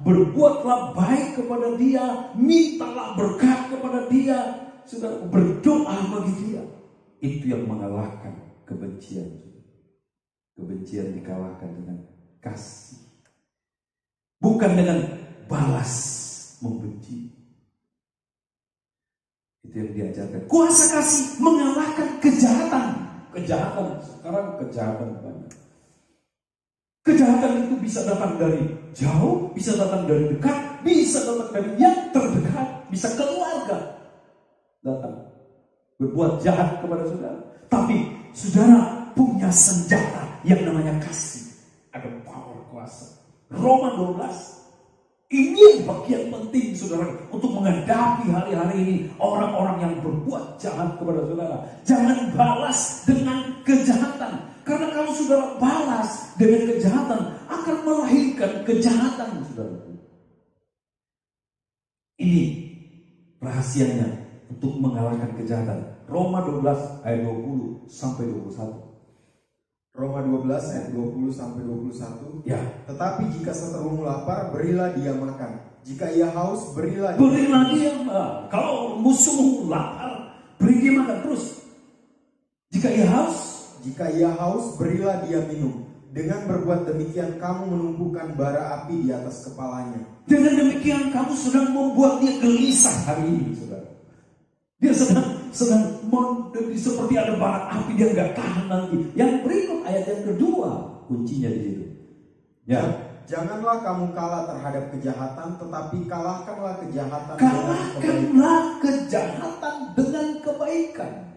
D: berbuatlah baik kepada dia, mintalah berkat kepada dia, saudara, berdoa bagi dia. Itu yang mengalahkan kebencian. Kebencian dikalahkan dengan kasih. Bukan dengan balas membenci. Itu yang diajarkan. Kuasa kasih mengalahkan kejahatan. Kejahatan, sekarang kejahatan banyak. Kejahatan itu bisa datang dari jauh, bisa datang dari dekat, bisa datang dari yang terdekat, bisa keluarga datang berbuat jahat kepada saudara. Tapi saudara punya senjata yang namanya kasih. Ada power kuasa. Roma 12. Ini yang bagian penting saudara untuk menghadapi hari-hari ini orang-orang yang berbuat jahat kepada saudara. Jangan balas dengan kejahatan. Karena kalau saudara balas dengan kejahatan akan melahirkan kejahatan saudara. Ini rahasianya untuk mengalahkan kejahatan. Roma 12 ayat 20 sampai 21.
E: Roma 12 ayat 20 sampai 21.
D: Ya.
E: Tetapi jika seterumu lapar, berilah dia makan. Jika ia haus, berilah
D: dia makan. Kalau musuhmu lapar, beri dia makan terus. Jika ia haus, berilah dia minum. Dengan berbuat demikian kamu menumbuhkan bara api di atas kepalanya. Dengan demikian kamu sedang membuat dia gelisah hari ini, saudara. Dia sedang seperti ada bara api, dia nggak tahan nanti. Yang berikut ayat yang kedua, kuncinya di situ. Ya.
E: Janganlah kamu kalah terhadap kejahatan, tetapi kalahkanlah kejahatan
D: dengan kebaikan.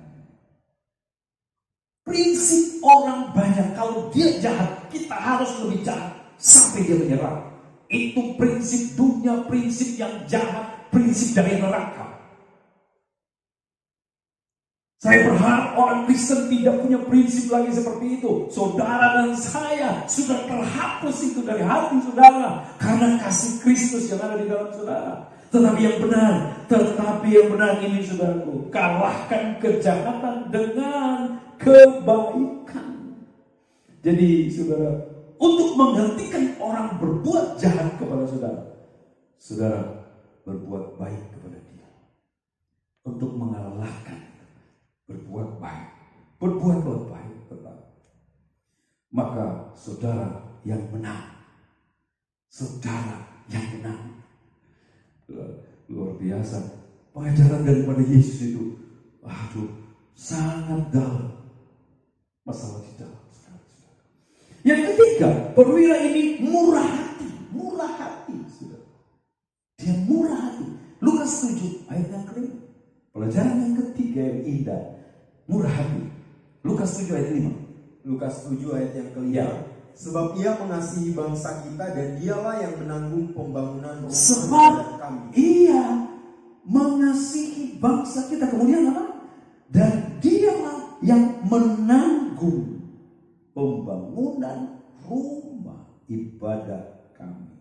D: Prinsip orang banyak, kalau dia jahat, kita harus lebih jahat sampai dia menyerah. Itu prinsip dunia, prinsip yang jahat, prinsip dari neraka. Saya berharap orang Kristen tidak punya prinsip lagi seperti itu. Saudara dan saya sudah terhapus itu dari hati saudara karena kasih Kristus yang ada di dalam saudara. Tetapi yang benar ini saudaraku, kalahkan kejahatan dengan kebaikan. Jadi saudara, untuk menghentikan orang berbuat jahat kepada saudara, saudara berbuat baik kepada dia. Untuk mengalahkan, berbuat baik, berbuatlah baik tetap. Maka saudara yang menang, luar biasa pengajaran daripada Yesus itu. Sangat dalam masalah di dalam sekali. Yang ketiga, perwira ini murah hati, saudara. Dia murah hati. Lukas 7 ayat yang kelima. Pelajaran yang ketiga yang indah, murah hati. Lukas 7 ayat 5.
E: Lukas 7 ayat yang kelima. Ya. Sebab ia mengasihi bangsa kita dan dialah yang menanggung pembangunan rumah kami. Ia
D: mengasihi bangsa kita. Kemudian apa? Dan dialah yang menanggung pembangunan rumah ibadah kami.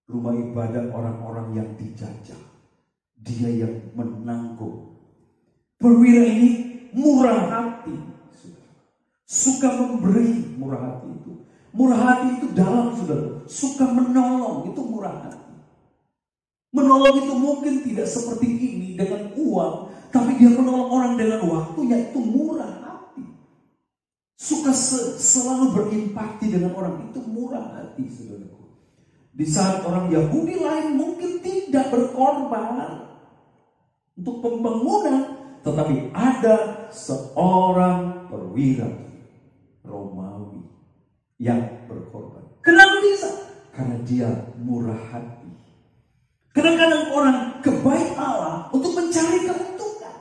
D: Rumah ibadah orang-orang yang dijajah, dia yang menanggung. Perwira ini murah hati, suka memberi. Murah hati itu, murah hati itu dalam, saudara, suka menolong, itu murah hati. Menolong itu mungkin tidak seperti ini dengan uang, tapi dia menolong orang dengan waktunya, itu murah hati. Suka selalu berempati dengan orang, itu murah hati, saudara. Di saat orang Yahudi lain mungkin tidak berkorban untuk pembangunan, tetapi ada seorang perwira Romawi yang berkorban. Kenapa bisa? Karena dia murah hati. Kadang-kadang orang ke bait Allah untuk mencari keuntungan.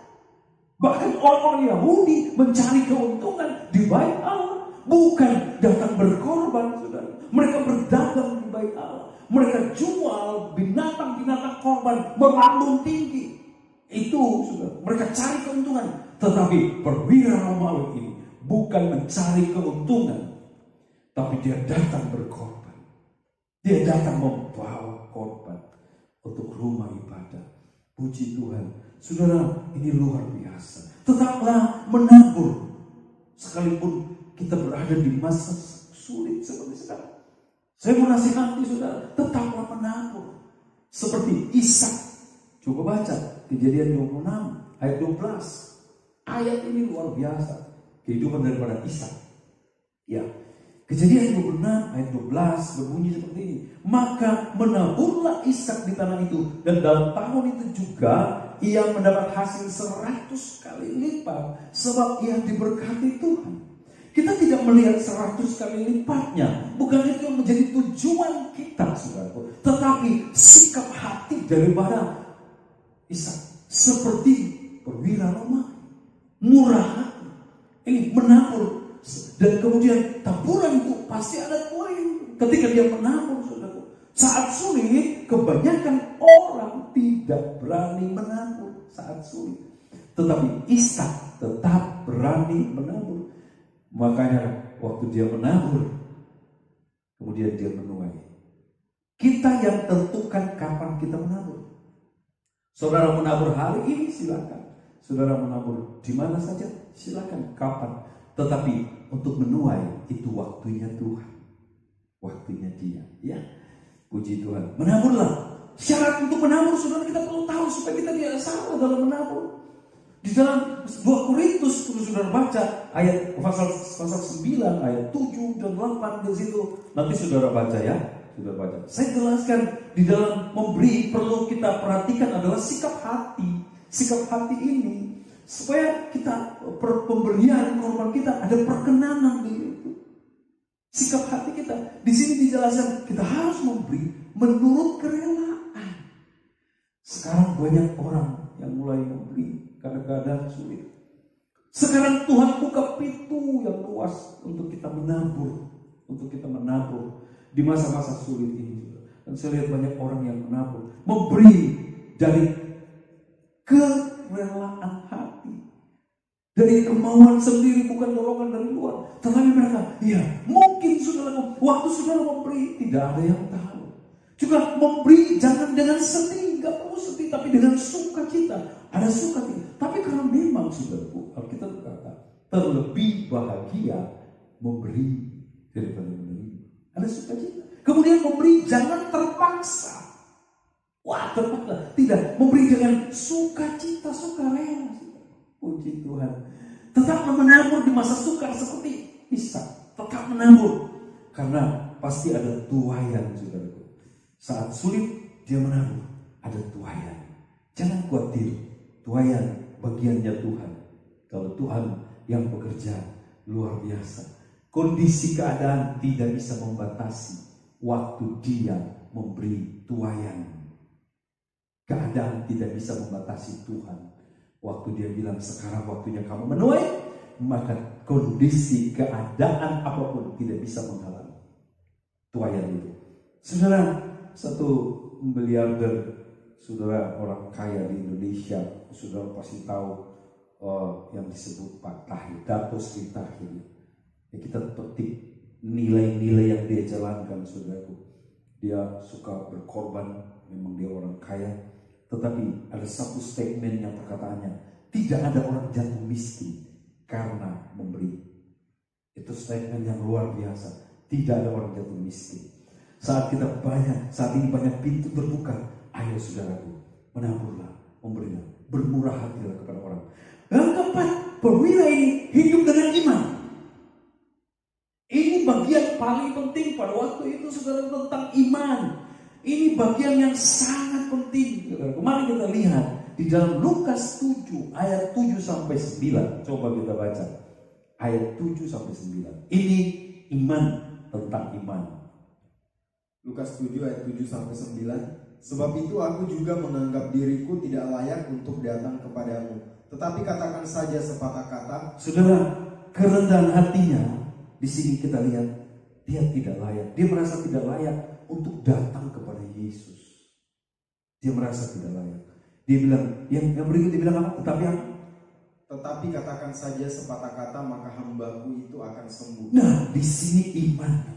D: Bahkan orang-orang Yahudi mencari keuntungan di bait Allah, bukan datang berkorban, saudara. Mereka berdagang di bait Allah. Mereka jual binatang-binatang korban melambung tinggi. Itu sudah mereka cari keuntungan. Tetapi perwira Romawi ini bukan mencari keuntungan, tapi dia datang berkorban. Dia datang membawa korban untuk rumah ibadah. Puji Tuhan. Saudara, ini luar biasa. Tetaplah menabur. Sekalipun kita berada di masa sulit seperti sekarang. Saya mau nasihati saudara, tetaplah menabur. Seperti Ishak. Coba baca Kejadian 26 ayat 12. Ayat ini luar biasa. Kehidupan daripada Ishak. Ya. Kejadian 26 ayat 12 berbunyi seperti ini. Maka menaburlah Ishak di tanah itu, dan dalam tahun itu juga ia mendapat hasil 100 kali lipat, sebab ia diberkati Tuhan. Kita tidak melihat 100 kali lipatnya. Bukan itu yang menjadi tujuan kita, saudaraku. Tetapi sikap hati daripada Ishak seperti perwira Romawi, murah hati, ini menabur. Dan kemudian taburan itu pasti ada poin. Ketika dia menabur, saudaraku, saat sulit, kebanyakan orang tidak berani menabur saat sulit. Tetapi Ishak tetap berani menabur. Makanya waktu dia menabur, kemudian dia menuai. Kita yang tentukan kapan kita menabur. Saudara menabur hari ini silakan. Saudara menabur di mana saja silakan, kapan. Tetapi untuk menuai itu waktunya Tuhan, waktunya Dia. Ya, puji Tuhan. Menaburlah. Syarat untuk menabur, saudara, kita perlu tahu supaya kita tidak salah dalam menabur. Di dalam 2 Korintus, kalau saudara baca ayat pasal 9, ayat 7 dan 8 di situ. Nanti saudara baca ya, saudara baca. Saya jelaskan di dalam memberi perlu kita perhatikan adalah sikap hati. Sikap hati ini supaya kita pemberian korban kita ada perkenanan di itu. Sikap hati kita di sini dijelaskan kita harus memberi menurut kerelaan. Sekarang banyak orang yang mulai memberi kadang-kadang sulit. Sekarang Tuhan buka pintu yang luas untuk kita menabur, di masa-masa sulit ini. Dan saya lihat banyak orang yang menabur, memberi dari kerelaan hati, dari kemauan sendiri, bukan dorongan dari luar. Tetapi mereka, ya mungkin saudara, waktu saudara memberi tidak ada yang tahu. Juga memberi jangan dengan sedih, gak perlu sedih, tapi dengan sukacita. Ada sukacita. Tapi karena memang saudaraku, Alkitab berkata terlebih bahagia memberi daripada menerima. Ada sukacita. Kemudian memberi jangan terpaksa. Wah, terpaksa. Tidak, memberi dengan sukacita, sukarela. Puji Tuhan. Tetap menabur di masa sukar seperti Ishak. Tetap menabur. Karena pasti ada tuaian, saudaraku. Saat sulit dia menabur, ada tuaian. Jangan khawatir, tuaian bagiannya Tuhan. Kalau Tuhan yang bekerja luar biasa. Kondisi keadaan tidak bisa membatasi waktu Dia memberi tuaian. Keadaan tidak bisa membatasi Tuhan. Waktu Dia bilang sekarang waktunya kamu menuai, maka kondisi keadaan apapun tidak bisa menghalangi tuaian itu. Saudara, satu miliarder, saudara orang kaya di Indonesia, saudara pasti tahu yang disebut Pak Tahir, Dato Sri Tahir. Ya, kita petik nilai-nilai yang dia jalankan, saudaraku. Dia suka berkorban, memang dia orang kaya. Tetapi ada satu statement yang perkataannya, tidak ada orang jatuh miskin karena memberi. Itu statement yang luar biasa. Tidak ada orang jatuh miskin. Saat ini banyak pintu terbuka. Ayo saudaraku, menaburlah, memberilah, bermurah hatilah kepada orang. Yang keempat, perwira ini hidup dengan iman. Ini bagian paling penting pada waktu itu, saudara, tentang iman. Ini bagian yang sangat penting. Kemarin kita lihat di dalam Lukas 7 ayat 7 sampai 9. Coba kita baca ayat 7 sampai 9. Ini iman, tentang iman.
E: Lukas 7 ayat 7 sampai 9. Sebab itu aku juga menganggap diriku tidak layak untuk datang kepadamu. Tetapi katakan saja sepatah kata.
D: Saudara, kerendahan hatinya di sini kita lihat, dia tidak layak. Dia merasa tidak layak untuk datang kepada Yesus. Dia merasa tidak layak. Dia bilang, yang berikut dia bilang apa? Tetapi
E: katakan saja sepatah kata, maka hambaku itu akan sembuh.
D: Nah, di sini iman.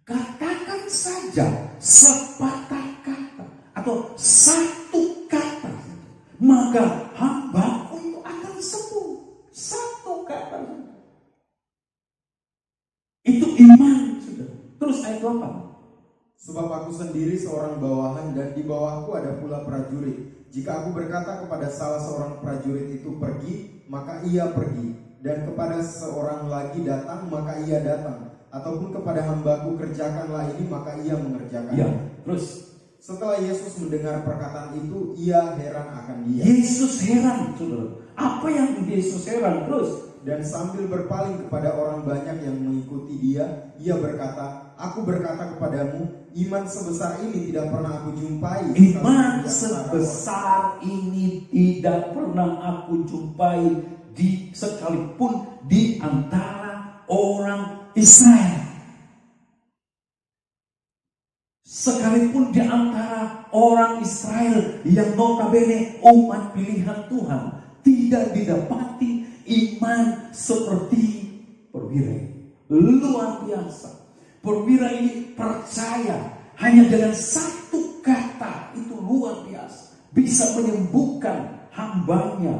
D: Katakan saja sepatah kata atau satu kata, maka hambaku itu akan sembuh. Satu kata. Itu iman, sudah. Terus ayat 8.
E: Sebab aku sendiri seorang bawahan dan di bawahku ada pula prajurit. Jika aku berkata kepada salah seorang prajurit itu pergi, maka ia pergi. Dan kepada seorang lagi datang, maka ia datang. Ataupun kepada hambaku kerjakanlah ini, maka ia mengerjakan.
D: Ya, terus
E: setelah Yesus mendengar perkataan itu, ia heran akan dia.
D: Yesus heran, saudara. Apa yang Yesus heran? Terus,
E: dan sambil berpaling kepada orang banyak yang mengikuti dia, ia berkata, aku berkata kepadamu, iman sebesar ini tidak pernah aku jumpai.
D: Iman sebesar ini tidak pernah aku jumpai sekalipun di antara orang Israel. Sekalipun di antara orang Israel yang notabene umat pilihan Tuhan, tidak didapati iman seperti perwira ini. Luar biasa. Perwira ini percaya hanya dengan satu kata, itu luar biasa, bisa menyembuhkan hambanya.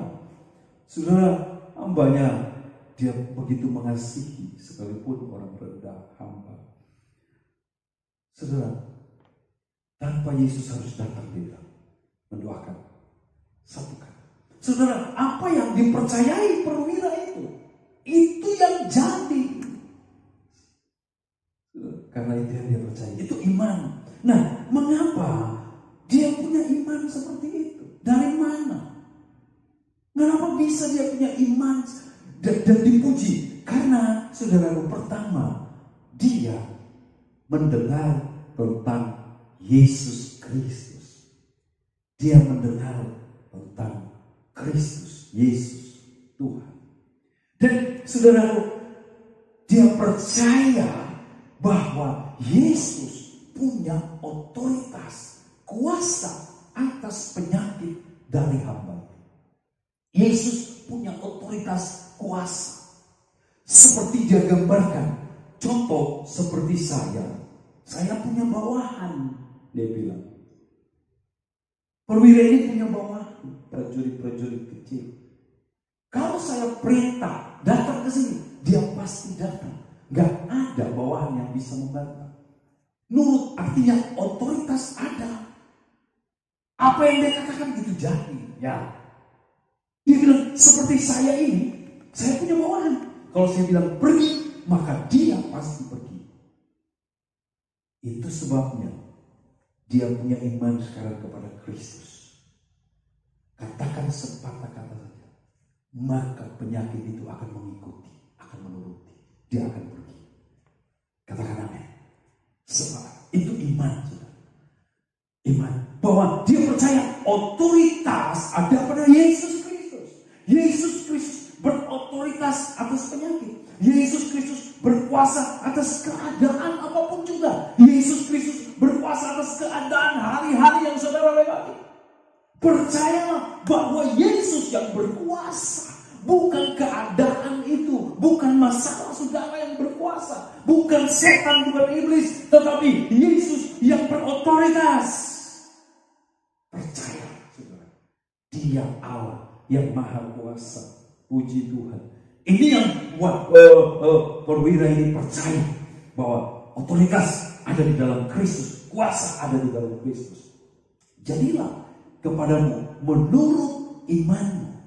D: Saudara, hambanya dia begitu mengasihi sekalipun orang rendah hamba. Saudara, tanpa Yesus harus datang dia mendoakan satu kata. Saudara, apa yang dipercayai perwira itu yang jadi. Karena itu yang dia percaya, itu iman. Nah, mengapa dia punya iman seperti itu? Dari mana? Kenapa bisa dia punya iman dan dipuji? Karena saudara, pertama, dia mendengar tentang Yesus Kristus. Dia mendengar tentang Kristus, Yesus, Tuhan. Dan saudara, dia percaya bahwa Yesus punya otoritas, kuasa atas penyakit dari hamba. Yesus punya otoritas, kuasa. Seperti dia gambarkan, contoh seperti saya punya bawahan, dia bilang. Perwira ini punya bawahan, prajurit-prajurit kecil. Kalau saya perintah datang ke sini, dia pasti datang. Gak ada bawahan yang bisa membantah. Nurut artinya otoritas ada. Apa yang dia katakan itu jadi. Ya. Dia bilang seperti saya ini, saya punya bawahan. Kalau saya bilang pergi, maka dia pasti pergi. Itu sebabnya dia punya iman sekarang kepada Kristus. Katakan sepatah kata saja, maka penyakit itu akan mengikuti, akan menuruti. Dia akan pergi. Katakan amin. Sebab itu iman, saudara. Iman bahwa dia percaya otoritas ada pada Yesus Kristus. Yesus Kristus berotoritas atas penyakit. Yesus Kristus berkuasa atas keadaan apapun juga. Yesus Kristus berkuasa atas keadaan hari-hari yang saudara lewati. Percayalah bahwa Yesus yang berkuasa. Bukan keadaan itu, bukan masalah saudara yang berkuasa, bukan setan, bukan iblis, tetapi Yesus yang berotoritas. Percaya, saudara. Dia Allah yang Maha Kuasa. Puji Tuhan. Ini yang buat perwira ini percaya bahwa otoritas ada di dalam Kristus, kuasa ada di dalam Kristus. Jadilah kepadamu menurut imanmu.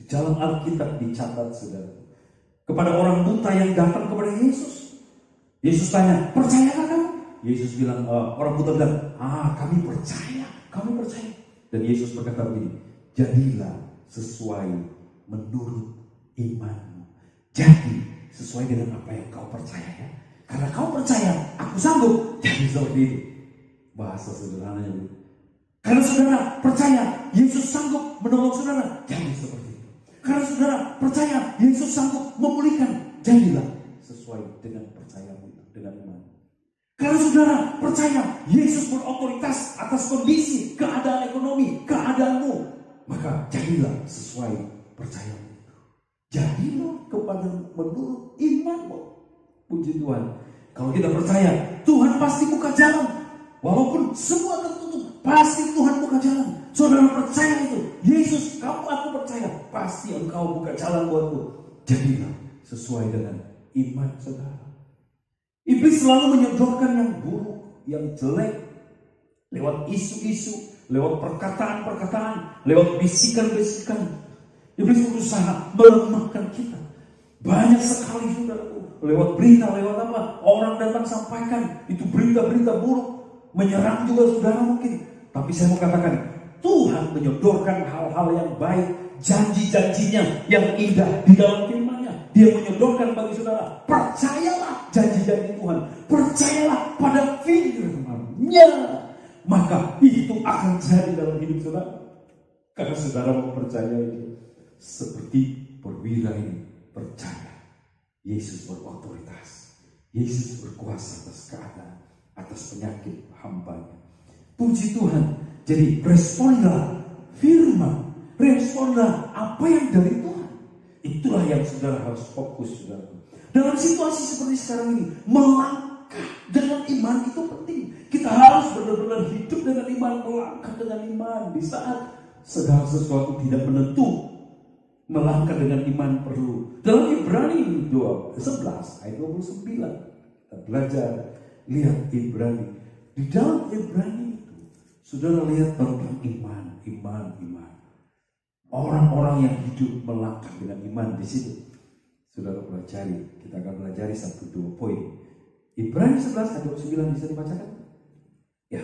D: Di dalam Alkitab dicatat, saudara, kepada orang buta yang datang kepada Yesus. Yesus tanya, percayakah kamu? Yesus bilang, orang buta bilang, kami percaya. Dan Yesus berkata begini, jadilah sesuai menurut imanmu. Jadi sesuai dengan apa yang kau percaya ya. Karena kau percaya, aku sanggup. Jadi seperti itu. Bahasa sederhananya begitu. Karena saudara percaya, Yesus sanggup menolong saudara. Jadi seperti itu. Karena saudara percaya, Yesus sanggup memulihkan. Jadilah sesuai dengan percayamu itu, dengan iman. Karena saudara percaya, Yesus berotoritas atas kondisi, keadaan ekonomi, keadaanmu. Maka jadilah sesuai percayamu itu. Jadilah kepada menurut imanmu. Puji Tuhan. Kalau kita percaya, Tuhan pasti buka jalan. Walaupun semua tertutup, pasti Tuhan buka jalan. Saudara percaya itu. Yesus, aku percaya. Pasti Engkau buka jalan buatku. Jadilah sesuai dengan iman saudara. Iblis selalu menyodorkan yang buruk, yang jelek. Lewat isu-isu, lewat perkataan-perkataan, lewat bisikan-bisikan. Iblis berusaha melemahkan kita. Banyak sekali saudaraku. Lewat berita, lewat apa? Orang datang sampaikan. Itu berita-berita buruk. Menyerang juga saudara mungkin. Tapi saya mau katakan, Tuhan menyodorkan hal-hal yang baik. Janji-janjinya yang indah di dalam firman-Nya. Dia menyodorkan bagi saudara. Percayalah janji-janji Tuhan. Percayalah pada firman-Nya. Maka itu akan jadi dalam hidup saudara. Karena saudara mempercayai itu. Seperti perwira ini percaya. Yesus berotoritas. Yesus berkuasa atas keadaan, atas penyakit hamba-Nya. Puji Tuhan. Jadi responlah firman. Responlah apa yang dari Tuhan. Itulah yang saudara harus fokus, saudara. Dalam situasi seperti sekarang ini, melangkah dengan iman itu penting. Kita harus benar-benar hidup dengan iman, melangkah dengan iman. Di saat segala sesuatu tidak menentu, melangkah dengan iman perlu. Dalam Ibrani 11 ayat 29 kita belajar, lihat Ibrani. Di dalam Ibrani itu saudara lihat tentang iman. Orang-orang yang hidup melangkah dengan iman di situ. Saudara pelajari, kita akan pelajari 1-2 poin. Ibrani 11 ayat 29 bisa dibacakan? Ya.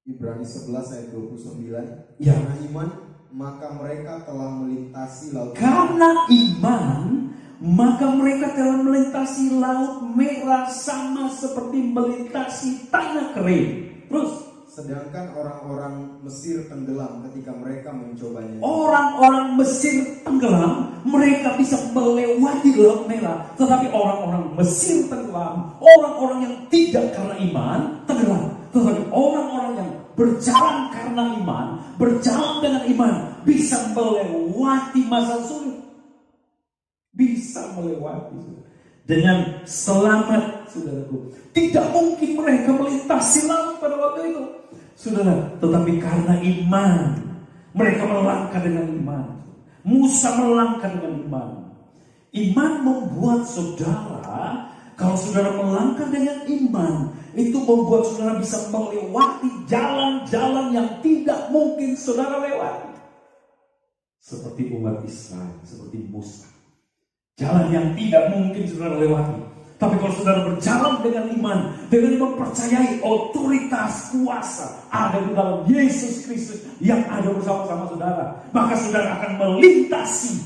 E: Ibrani 11 ayat 29.
D: Ya.
E: Karena iman maka mereka telah melintasi laut.
D: Karena iman, maka mereka telah melintasi laut merah sama seperti melintasi tanah kering. Terus,
E: sedangkan orang-orang Mesir tenggelam ketika mereka mencobanya.
D: Orang-orang Mesir tenggelam, mereka bisa melewati laut merah. Tetapi orang-orang Mesir tenggelam, orang-orang yang tidak karena iman tenggelam. Tetapi orang-orang yang berjalan karena iman, berjalan dengan iman, bisa melewati masa sulit. Bisa melewati dengan selamat, saudaraku. Tidak mungkin mereka melintasi laut pada waktu itu, saudara. Tetapi karena iman, mereka melangkah dengan iman. Musa melangkah dengan iman. Iman membuat saudara, kalau saudara melangkah dengan iman, itu membuat saudara bisa melewati jalan-jalan yang tidak mungkin saudara lewati. Seperti umat Israel, seperti Musa. Jalan yang tidak mungkin saudara lewati. Tapi kalau saudara berjalan dengan iman, dengan mempercayai otoritas kuasa ada di dalam Yesus Kristus yang ada bersama-sama saudara, maka saudara akan melintasi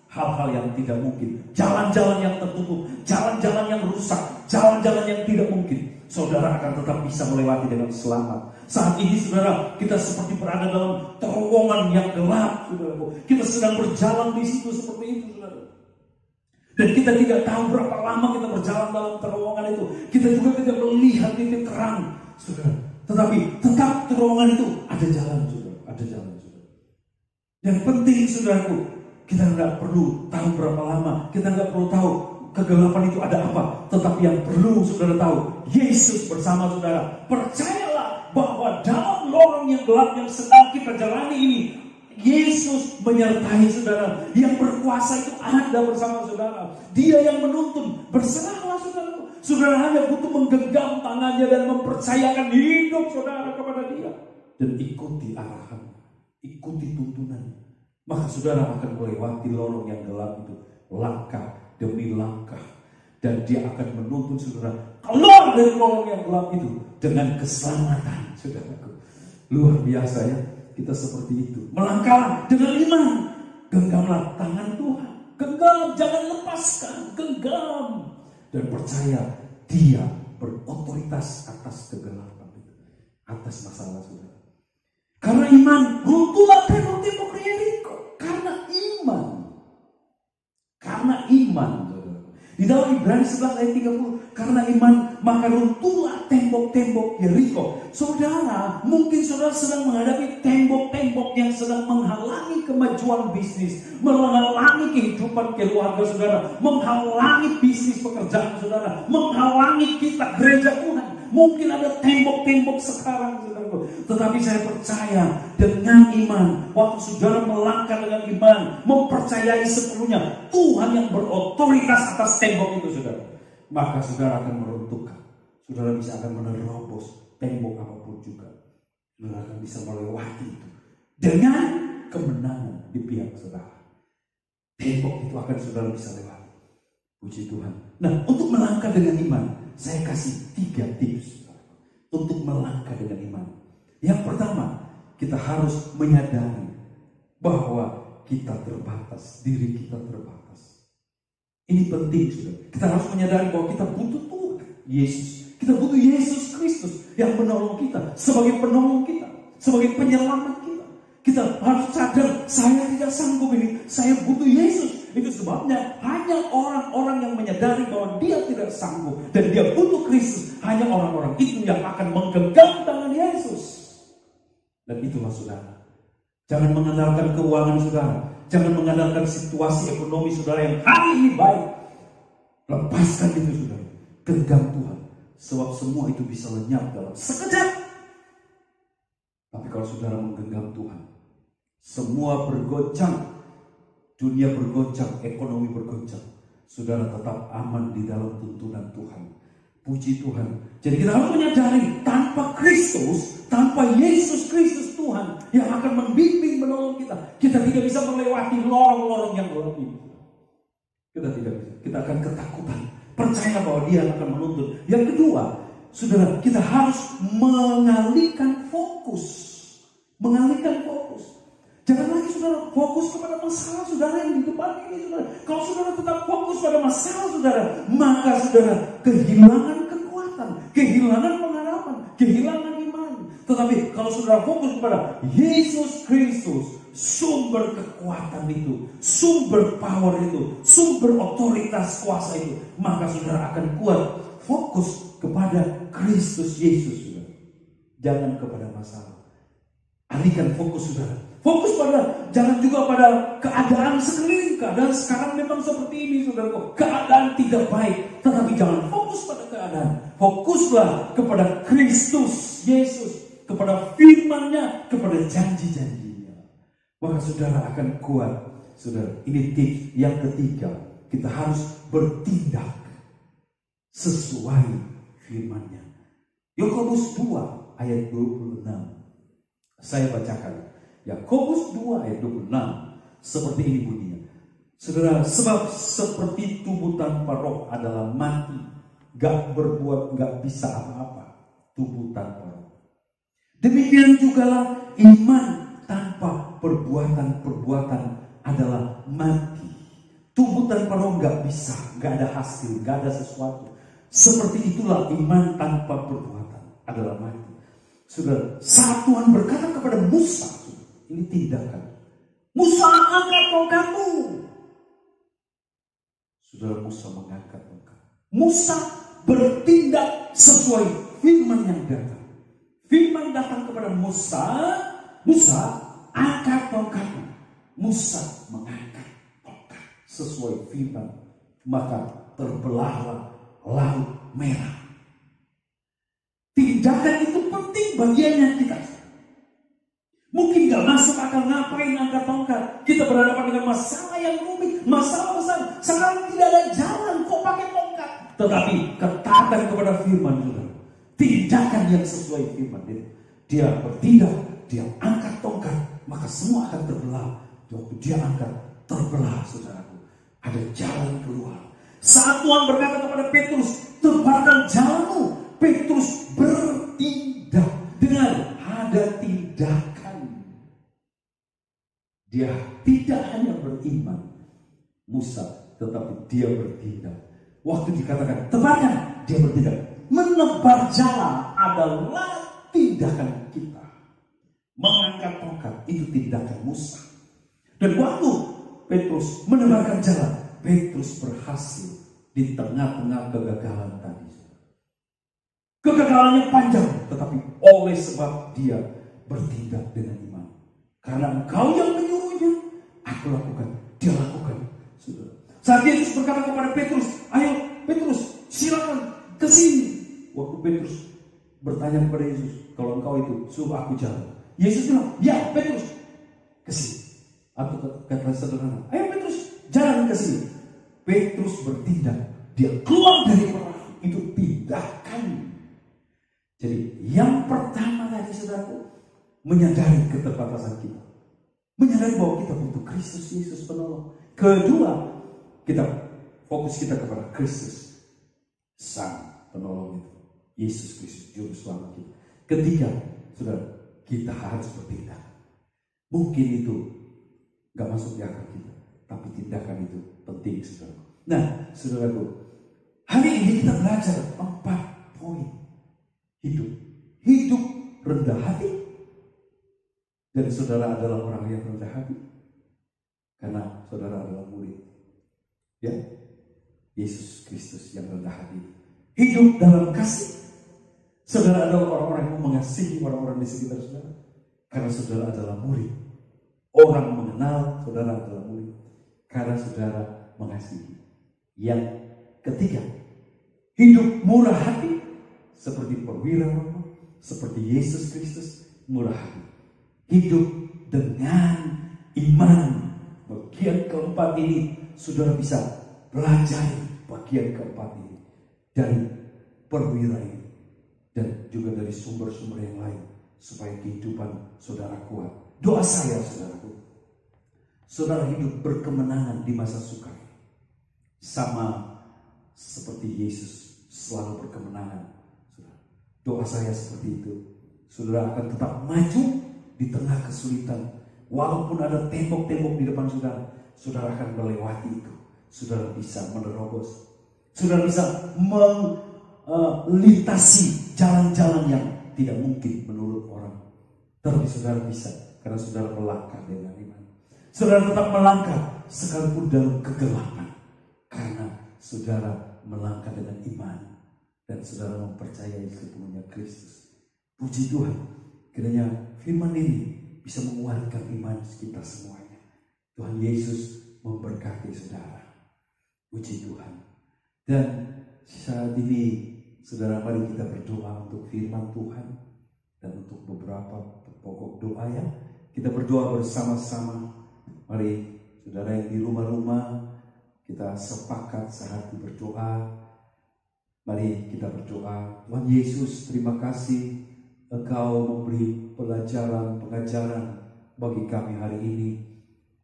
D: hal-hal yang tidak mungkin. Jalan-jalan yang tertutup, jalan-jalan yang rusak, jalan-jalan yang tidak mungkin. Saudara akan tetap bisa melewati dengan selamat. Saat ini saudara, kita seperti berada dalam terowongan yang gelap, saudara. Kita sedang berjalan di situ seperti itu, saudara. Dan kita tidak tahu berapa lama kita berjalan dalam terowongan itu. Kita juga tidak melihat titik terang, saudara. Tetapi tetap terowongan itu ada jalan, saudara. Ada jalan, saudara. Yang penting, saudaraku, kita nggak perlu tahu berapa lama. Kita nggak perlu tahu kegelapan itu ada apa. Tetapi yang perlu saudara tahu, Yesus bersama saudara. Percayalah bahwa dalam lorong yang gelap yang sedang kita jalani ini, Yesus menyertai saudara. Yang berkuasa itu ada bersama saudara. Dia yang menuntun. Berserahlah saudara. Saudara hanya butuh menggenggam tangannya dan mempercayakan hidup saudara kepada dia. Dan ikuti arahan, ikuti tuntunannya. Maka saudara akan melewati lorong yang gelap itu. Langkah demi langkah. Dan dia akan menuntun saudara keluar dari lorong yang gelap itu dengan keselamatan, saudaraku. Luar biasa ya, kita seperti itu. Melangkah dengan iman. Genggamlah tangan Tuhan. Genggam, jangan lepaskan. Genggam. Dan percaya dia berotoritas atas kegelapan itu. Atas masalah saudara. Karena iman, runtuhlah tembok-tembok Yeriko. Karena iman. Karena iman. Di dalam Ibrani 11 ayat 30, karena iman maka runtuhlah tembok-tembok Yeriko. Saudara, mungkin saudara sedang menghadapi tembok-tembok yang sedang menghalangi kemajuan bisnis, menghalangi kehidupan keluarga saudara, menghalangi bisnis pekerjaan saudara, menghalangi kita gereja Tuhan. Mungkin ada tembok-tembok sekarang saudara. Tetapi saya percaya dengan iman, waktu saudara melangkah dengan iman, mempercayai sepenuhnya Tuhan yang berotoritas atas tembok itu saudara, maka saudara akan meruntuhkan. Saudara bisa akan menerobos tembok apapun juga. Saudara akan bisa melewati itu dengan kemenangan di pihak saudara. Tembok itu akan saudara bisa lewati. Puji Tuhan. Nah, untuk melangkah dengan iman, saya kasih 3 tips untuk melangkah dengan iman. Yang pertama, kita harus menyadari bahwa kita terbatas, diri kita terbatas. Ini penting saudara. Kita harus menyadari bahwa kita butuh Tuhan Yesus. Kita butuh Yesus Kristus yang menolong kita, sebagai penolong kita, sebagai penyelamat kita. Kita harus sadar, saya tidak sanggup ini, saya butuh Yesus. Itu sebabnya hanya orang-orang yang menyadari bahwa dia tidak sanggup dan dia butuh Kristus, hanya orang-orang itu yang akan menggenggam tangan Yesus. Dan itulah saudara, jangan mengandalkan keuangan saudara, jangan mengandalkan situasi ekonomi saudara yang hari ini baik. Lepaskan itu saudara, genggam Tuhan, sebab semua itu bisa lenyap dalam sekejap. Tapi kalau saudara menggenggam Tuhan, semua bergoncang, dunia bergoncang, ekonomi bergoncang, saudara tetap aman di dalam tuntunan Tuhan. Puji Tuhan. Jadi kita harus menyadari, tanpa Kristus, tanpa Yesus Kristus Tuhan yang akan membimbing, menolong kita, kita tidak bisa melewati lorong-lorong yang gelap ini. Kita tidak bisa. Kita akan ketakutan. Percaya bahwa dia akan menuntun. Yang kedua, saudara, kita harus mengalihkan fokus. Mengalihkan fokus. Jangan lagi saudara fokus kepada masalah saudara yang di depan ini saudara. Kalau saudara tetap fokus pada masalah saudara, maka saudara kehilangan kekuatan, kehilangan pengharapan, kehilangan iman. Tetapi kalau saudara fokus kepada Yesus Kristus, sumber kekuatan itu, sumber power itu, sumber otoritas kuasa itu, maka saudara akan kuat. Fokus kepada Kristus Yesus saudara. Jangan kepada masalah. Alihkan fokus saudara. Fokus pada, jangan juga pada keadaan sekeliling. Keadaan sekarang memang seperti ini saudara. Keadaan tidak baik. Tetapi jangan fokus pada keadaan. Fokuslah kepada Kristus Yesus. Kepada firman-Nya, kepada janji-janjinya. Maka saudara akan kuat. Saudara, ini tips yang ketiga. Kita harus bertindak sesuai firman-Nya. Yakobus 2 ayat 26. Saya bacakan. Yakobus 2 ayat 26. Seperti ini bunyinya. Saudara, sebab seperti tubuh tanpa roh adalah mati, gak berbuat, gak bisa apa-apa. Tubuh tanpa roh. Demikian jugalah iman tanpa perbuatan-perbuatan adalah mati. Tubuh tanpa roh gak bisa, gak ada hasil, gak ada sesuatu. Seperti itulah iman tanpa perbuatan adalah mati. Saudara, saat Tuhan berkata kepada Musa, ini tindakan. Musa, angkat tongkatmu. Saudara, Musa mengangkat tongkat. Musa bertindak sesuai firman yang datang. Firman datang kepada Musa. Musa, angkat tongkatmu. Musa mengangkat tongkat sesuai firman. Maka terbelahlah laut merah. Tindakan itu penting bagiannya kita. Mungkin gak masuk akal ngapain angkat tongkat. Kita berhadapan dengan masalah yang rumit, masalah besar. Sekarang tidak ada jalan, kok pakai tongkat. Tetapi ketaatan kepada firman juga. Tindakan yang sesuai firman. Dia bertindak, dia angkat tongkat, maka semua akan terbelah. Waktu dia angkat, terbelah saudaraku. Ada jalan keluar. Saat Tuhan berkata kepada Petrus, tebarkan jalanmu. Petrus bertindak dengan ada tindakan. Dia tidak hanya beriman Musa, tetapi dia bertindak. Waktu dikatakan tebarkan, dia bertindak. Menebar jalan adalah tindakan kita. Mengangkat tongkat itu tindakan Musa. Dan waktu Petrus menebarkan jalan, Petrus berhasil di tengah-tengah kegagalan tadi. Kegagalannya panjang, tetapi oleh sebab dia bertindak dengan iman. Karena engkau yang menyuruhnya, aku lakukan, dia lakukan. Saudara. Saat Yesus berkata kepada Petrus, ayo Petrus, silakan ke sini. Waktu Petrus bertanya kepada Yesus, kalau engkau itu suruh aku jalan. Yesus bilang, ya Petrus, ke sini. Atau kata sederhana, ayo Petrus, jalan ke sini. Petrus bertindak, dia keluar dari perahu, itu tindakan. Jadi yang pertama tadi saudaraku, menyadari keterbatasan kita. Menyadari bahwa kita butuh Kristus Yesus penolong. Kedua, kita fokus kita kepada Kristus Sang penolong itu. Yesus Kristus juru selamat kita. Ketiga, saudara, kita harus bertindak. Mungkin itu gak masuk di akal kita, tapi tindakan itu penting saudara. Nah, saudaraku, hari ini kita belajar 4 poin. Hidup rendah hati. Dan saudara adalah orang yang rendah hati karena saudara adalah murid, ya, Yesus Kristus yang rendah hati. Hidup dalam kasih. Saudara adalah orang-orang yang mengasihi orang-orang di sekitar saudara karena saudara adalah murid. Orang mengenal saudara adalah murid karena saudara mengasihi. Yang ketiga, hidup murah hati. Seperti perwira, seperti Yesus Kristus murah hati. Hidup dengan iman. Bagian keempat ini saudara bisa belajar bagian keempat ini dari perwira ini dan juga dari sumber-sumber yang lain supaya kehidupan saudara kuat. Doa saya saudaraku, saudara hidup berkemenangan di masa sukar, sama seperti Yesus selalu berkemenangan. Doa saya seperti itu. Saudara akan tetap maju di tengah kesulitan. Walaupun ada tembok-tembok di depan saudara, saudara akan melewati itu. Saudara bisa menerobos. Saudara bisa melintasi jalan-jalan yang tidak mungkin menurut orang. Tapi saudara bisa karena saudara melangkah dengan iman. Saudara tetap melangkah sekalipun dalam kegelapan karena saudara melangkah dengan iman. Dan saudara mempercayai sepenuhnya Kristus. Puji Tuhan, kiranya firman ini bisa menguatkan iman kita semuanya. Tuhan Yesus memberkati saudara. Puji Tuhan. Dan saat ini, saudara, mari kita berdoa untuk firman Tuhan dan untuk beberapa pokok doa ya. Kita berdoa bersama-sama. Mari saudara yang di rumah-rumah, kita sepakat sehati berdoa. Mari kita berdoa. Tuhan Yesus, terima kasih Engkau memberi pengajaran bagi kami hari ini.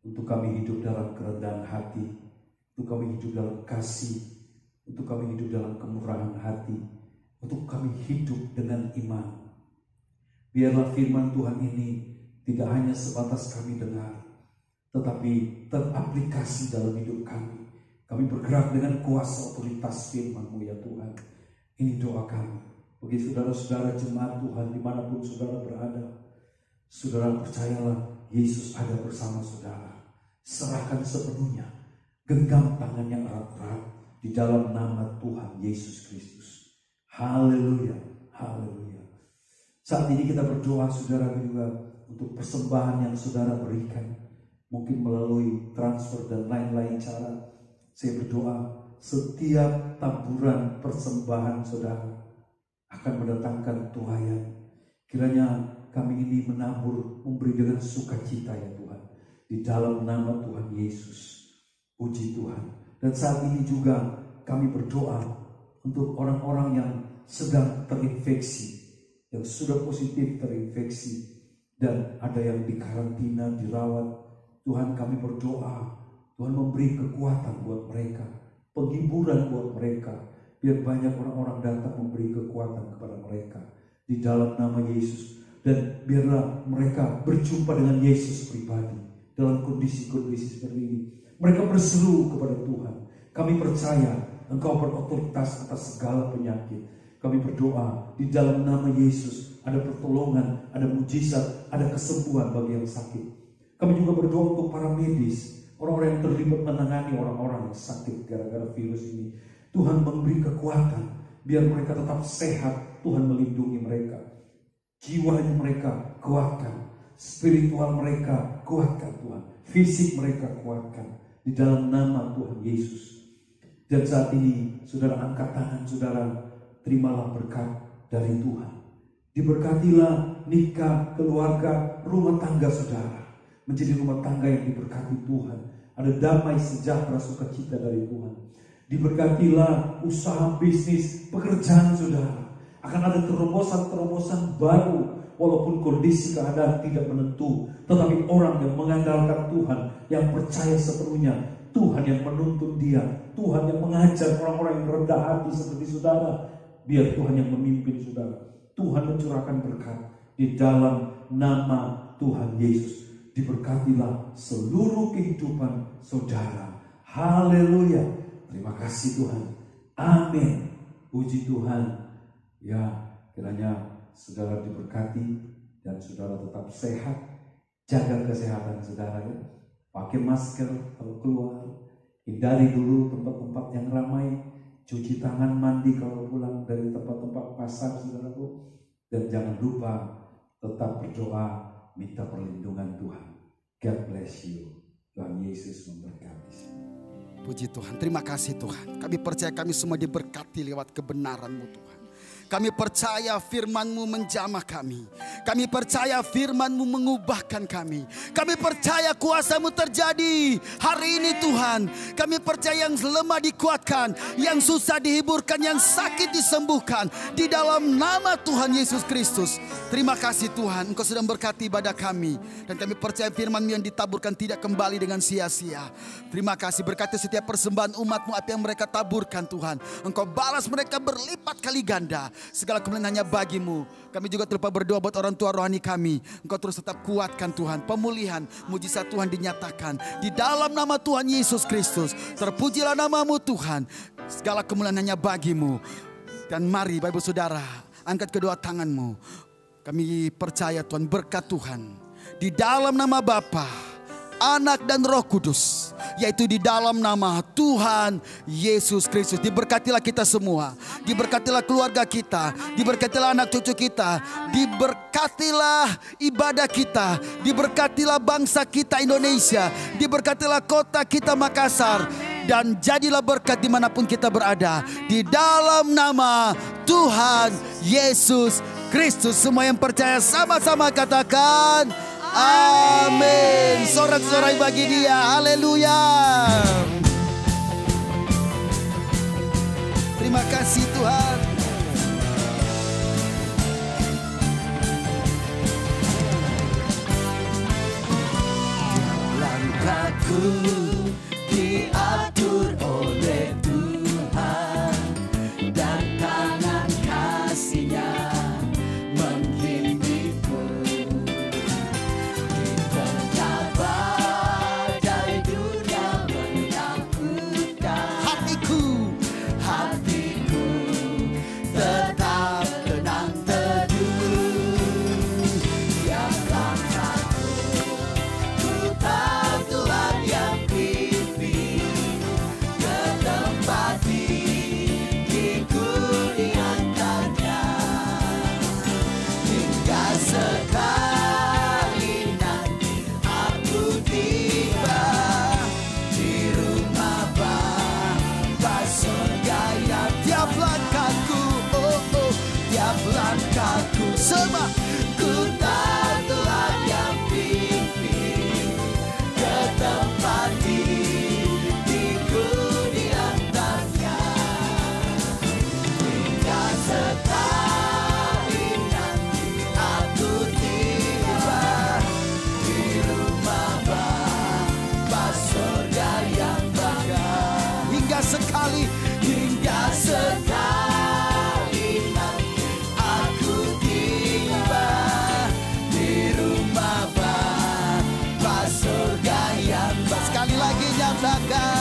D: Untuk kami hidup dalam kerendahan hati. Untuk kami hidup dalam kasih. Untuk kami hidup dalam kemurahan hati. Untuk kami hidup dengan iman. Biarlah firman Tuhan ini tidak hanya sebatas kami dengar, tetapi teraplikasi dalam hidup kami. Kami bergerak dengan kuasa otoritas firman-Mu ya Tuhan. Ini doa kami. Bagi saudara-saudara jemaat Tuhan dimanapun saudara berada. Saudara percayalah Yesus ada bersama saudara. Serahkan sepenuhnya. Genggam tangannya erat-erat di dalam nama Tuhan Yesus Kristus. Haleluya. Haleluya. Saat ini kita berdoa saudara juga untuk persembahan yang saudara berikan. Mungkin melalui transfer dan lain-lain cara. Saya berdoa setiap taburan persembahan saudara akan mendatangkan tuaian. Kiranya kami ini menabur, memberi dengan sukacita ya Tuhan. Di dalam nama Tuhan Yesus. Puji Tuhan. Dan saat ini juga kami berdoa untuk orang-orang yang sedang terinfeksi, yang sudah positif terinfeksi, dan ada yang di karantina, dirawat. Tuhan, kami berdoa, Tuhan memberi kekuatan buat mereka, penghiburan buat mereka, biar banyak orang-orang datang memberi kekuatan kepada mereka di dalam nama Yesus. Dan biarlah mereka berjumpa dengan Yesus pribadi dalam kondisi-kondisi seperti ini. Mereka berseru kepada Tuhan, kami percaya Engkau berotoritas atas segala penyakit. Kami berdoa di dalam nama Yesus, ada pertolongan, ada mujizat, ada kesembuhan bagi yang sakit. Kami juga berdoa untuk para medis, orang-orang yang terlibat menangani orang-orang yang sakit gara-gara virus ini. Tuhan memberi kekuatan, biar mereka tetap sehat. Tuhan melindungi mereka. Jiwanya mereka kuatkan, spiritual mereka kuatkan Tuhan, fisik mereka kuatkan di dalam nama Tuhan Yesus. Dan saat ini saudara angkat tangan saudara, terimalah berkat dari Tuhan. Diberkatilah nikah, keluarga, rumah tangga saudara menjadi rumah tangga yang diberkati Tuhan. Ada damai, sejahtera, sukacita dari Tuhan. Diberkatilah usaha, bisnis, pekerjaan saudara. Akan ada terobosan-terobosan baru. Walaupun kondisi keadaan tidak menentu, tetapi orang yang mengandalkan Tuhan, yang percaya sepenuhnya, Tuhan yang menuntun dia, Tuhan yang mengajar orang-orang yang rendah hati seperti saudara. Biar Tuhan yang memimpin saudara. Tuhan mencurahkan berkat di dalam nama Tuhan Yesus. Diberkatilah seluruh kehidupan saudara. Haleluya. Terima kasih Tuhan. Amin. Puji Tuhan. Ya, kiranya saudara diberkati dan saudara tetap sehat. Jaga kesehatan saudara ya. Pakai masker kalau keluar. Hindari dulu tempat-tempat yang ramai. Cuci tangan, mandi kalau pulang dari tempat-tempat pasar saudaraku. Dan jangan lupa tetap berdoa, minta perlindungan Tuhan. God bless you. Tuhan Yesus memberkati.
A: Puji Tuhan, terima kasih Tuhan. Kami percaya kami semua diberkati lewat kebenaran-Mu Tuhan. Kami percaya firman-Mu menjamah kami. Kami percaya firman-Mu mengubahkan kami. Kami percaya kuasa-Mu terjadi hari ini Tuhan. Kami percaya yang lemah dikuatkan, yang susah dihiburkan, yang sakit disembuhkan. Di dalam nama Tuhan Yesus Kristus. Terima kasih Tuhan, Engkau sudah memberkati ibadah kami. Dan kami percaya firman-Mu yang ditaburkan tidak kembali dengan sia-sia. Terima kasih, berkati setiap persembahan umat-Mu apa yang mereka taburkan Tuhan. Engkau balas mereka berlipat kali ganda. Segala kemuliaan hanya bagi-Mu. Kami juga terlupa berdoa buat orang tua rohani kami. Engkau terus tetap kuatkan Tuhan. Pemulihan, mujizat Tuhan dinyatakan. Di dalam nama Tuhan Yesus Kristus. Terpujilah nama-Mu Tuhan. Segala kemuliaan hanya bagi-Mu. Dan mari Bapak Ibu Saudara, angkat kedua tangan-Mu. Kami percaya Tuhan, berkat Tuhan. Di dalam nama Bapa, Anak dan Roh Kudus, yaitu di dalam nama Tuhan Yesus Kristus. Diberkatilah kita semua, diberkatilah keluarga kita, diberkatilah anak cucu kita, diberkatilah ibadah kita, diberkatilah bangsa kita Indonesia, diberkatilah kota kita Makassar, dan jadilah berkat dimanapun kita berada. Di dalam nama Tuhan Yesus Kristus. Semua yang percaya sama-sama katakan amin. Sorak-sorai bagi Dia. Haleluya. Terima kasih Tuhan.
B: Langkahku diatur oleh Tuhan, dan tangan kasih-Nya membimbingku. Di tengah badai dunia menakutkan, hatiku tetap tenang teduh. Tiap langkahku ku tahu Tuhan yang pimpin ke tempat diriku diantarnya. Hingga sekali nanti aku tiba di rumah Bapa surga yang tiap langkahku, tiap langkahku semua ku tahu
A: sekali,
B: hingga sekali nanti aku tiba di rumah Bapa surga yang baru.
A: sekali lagi nyatakan.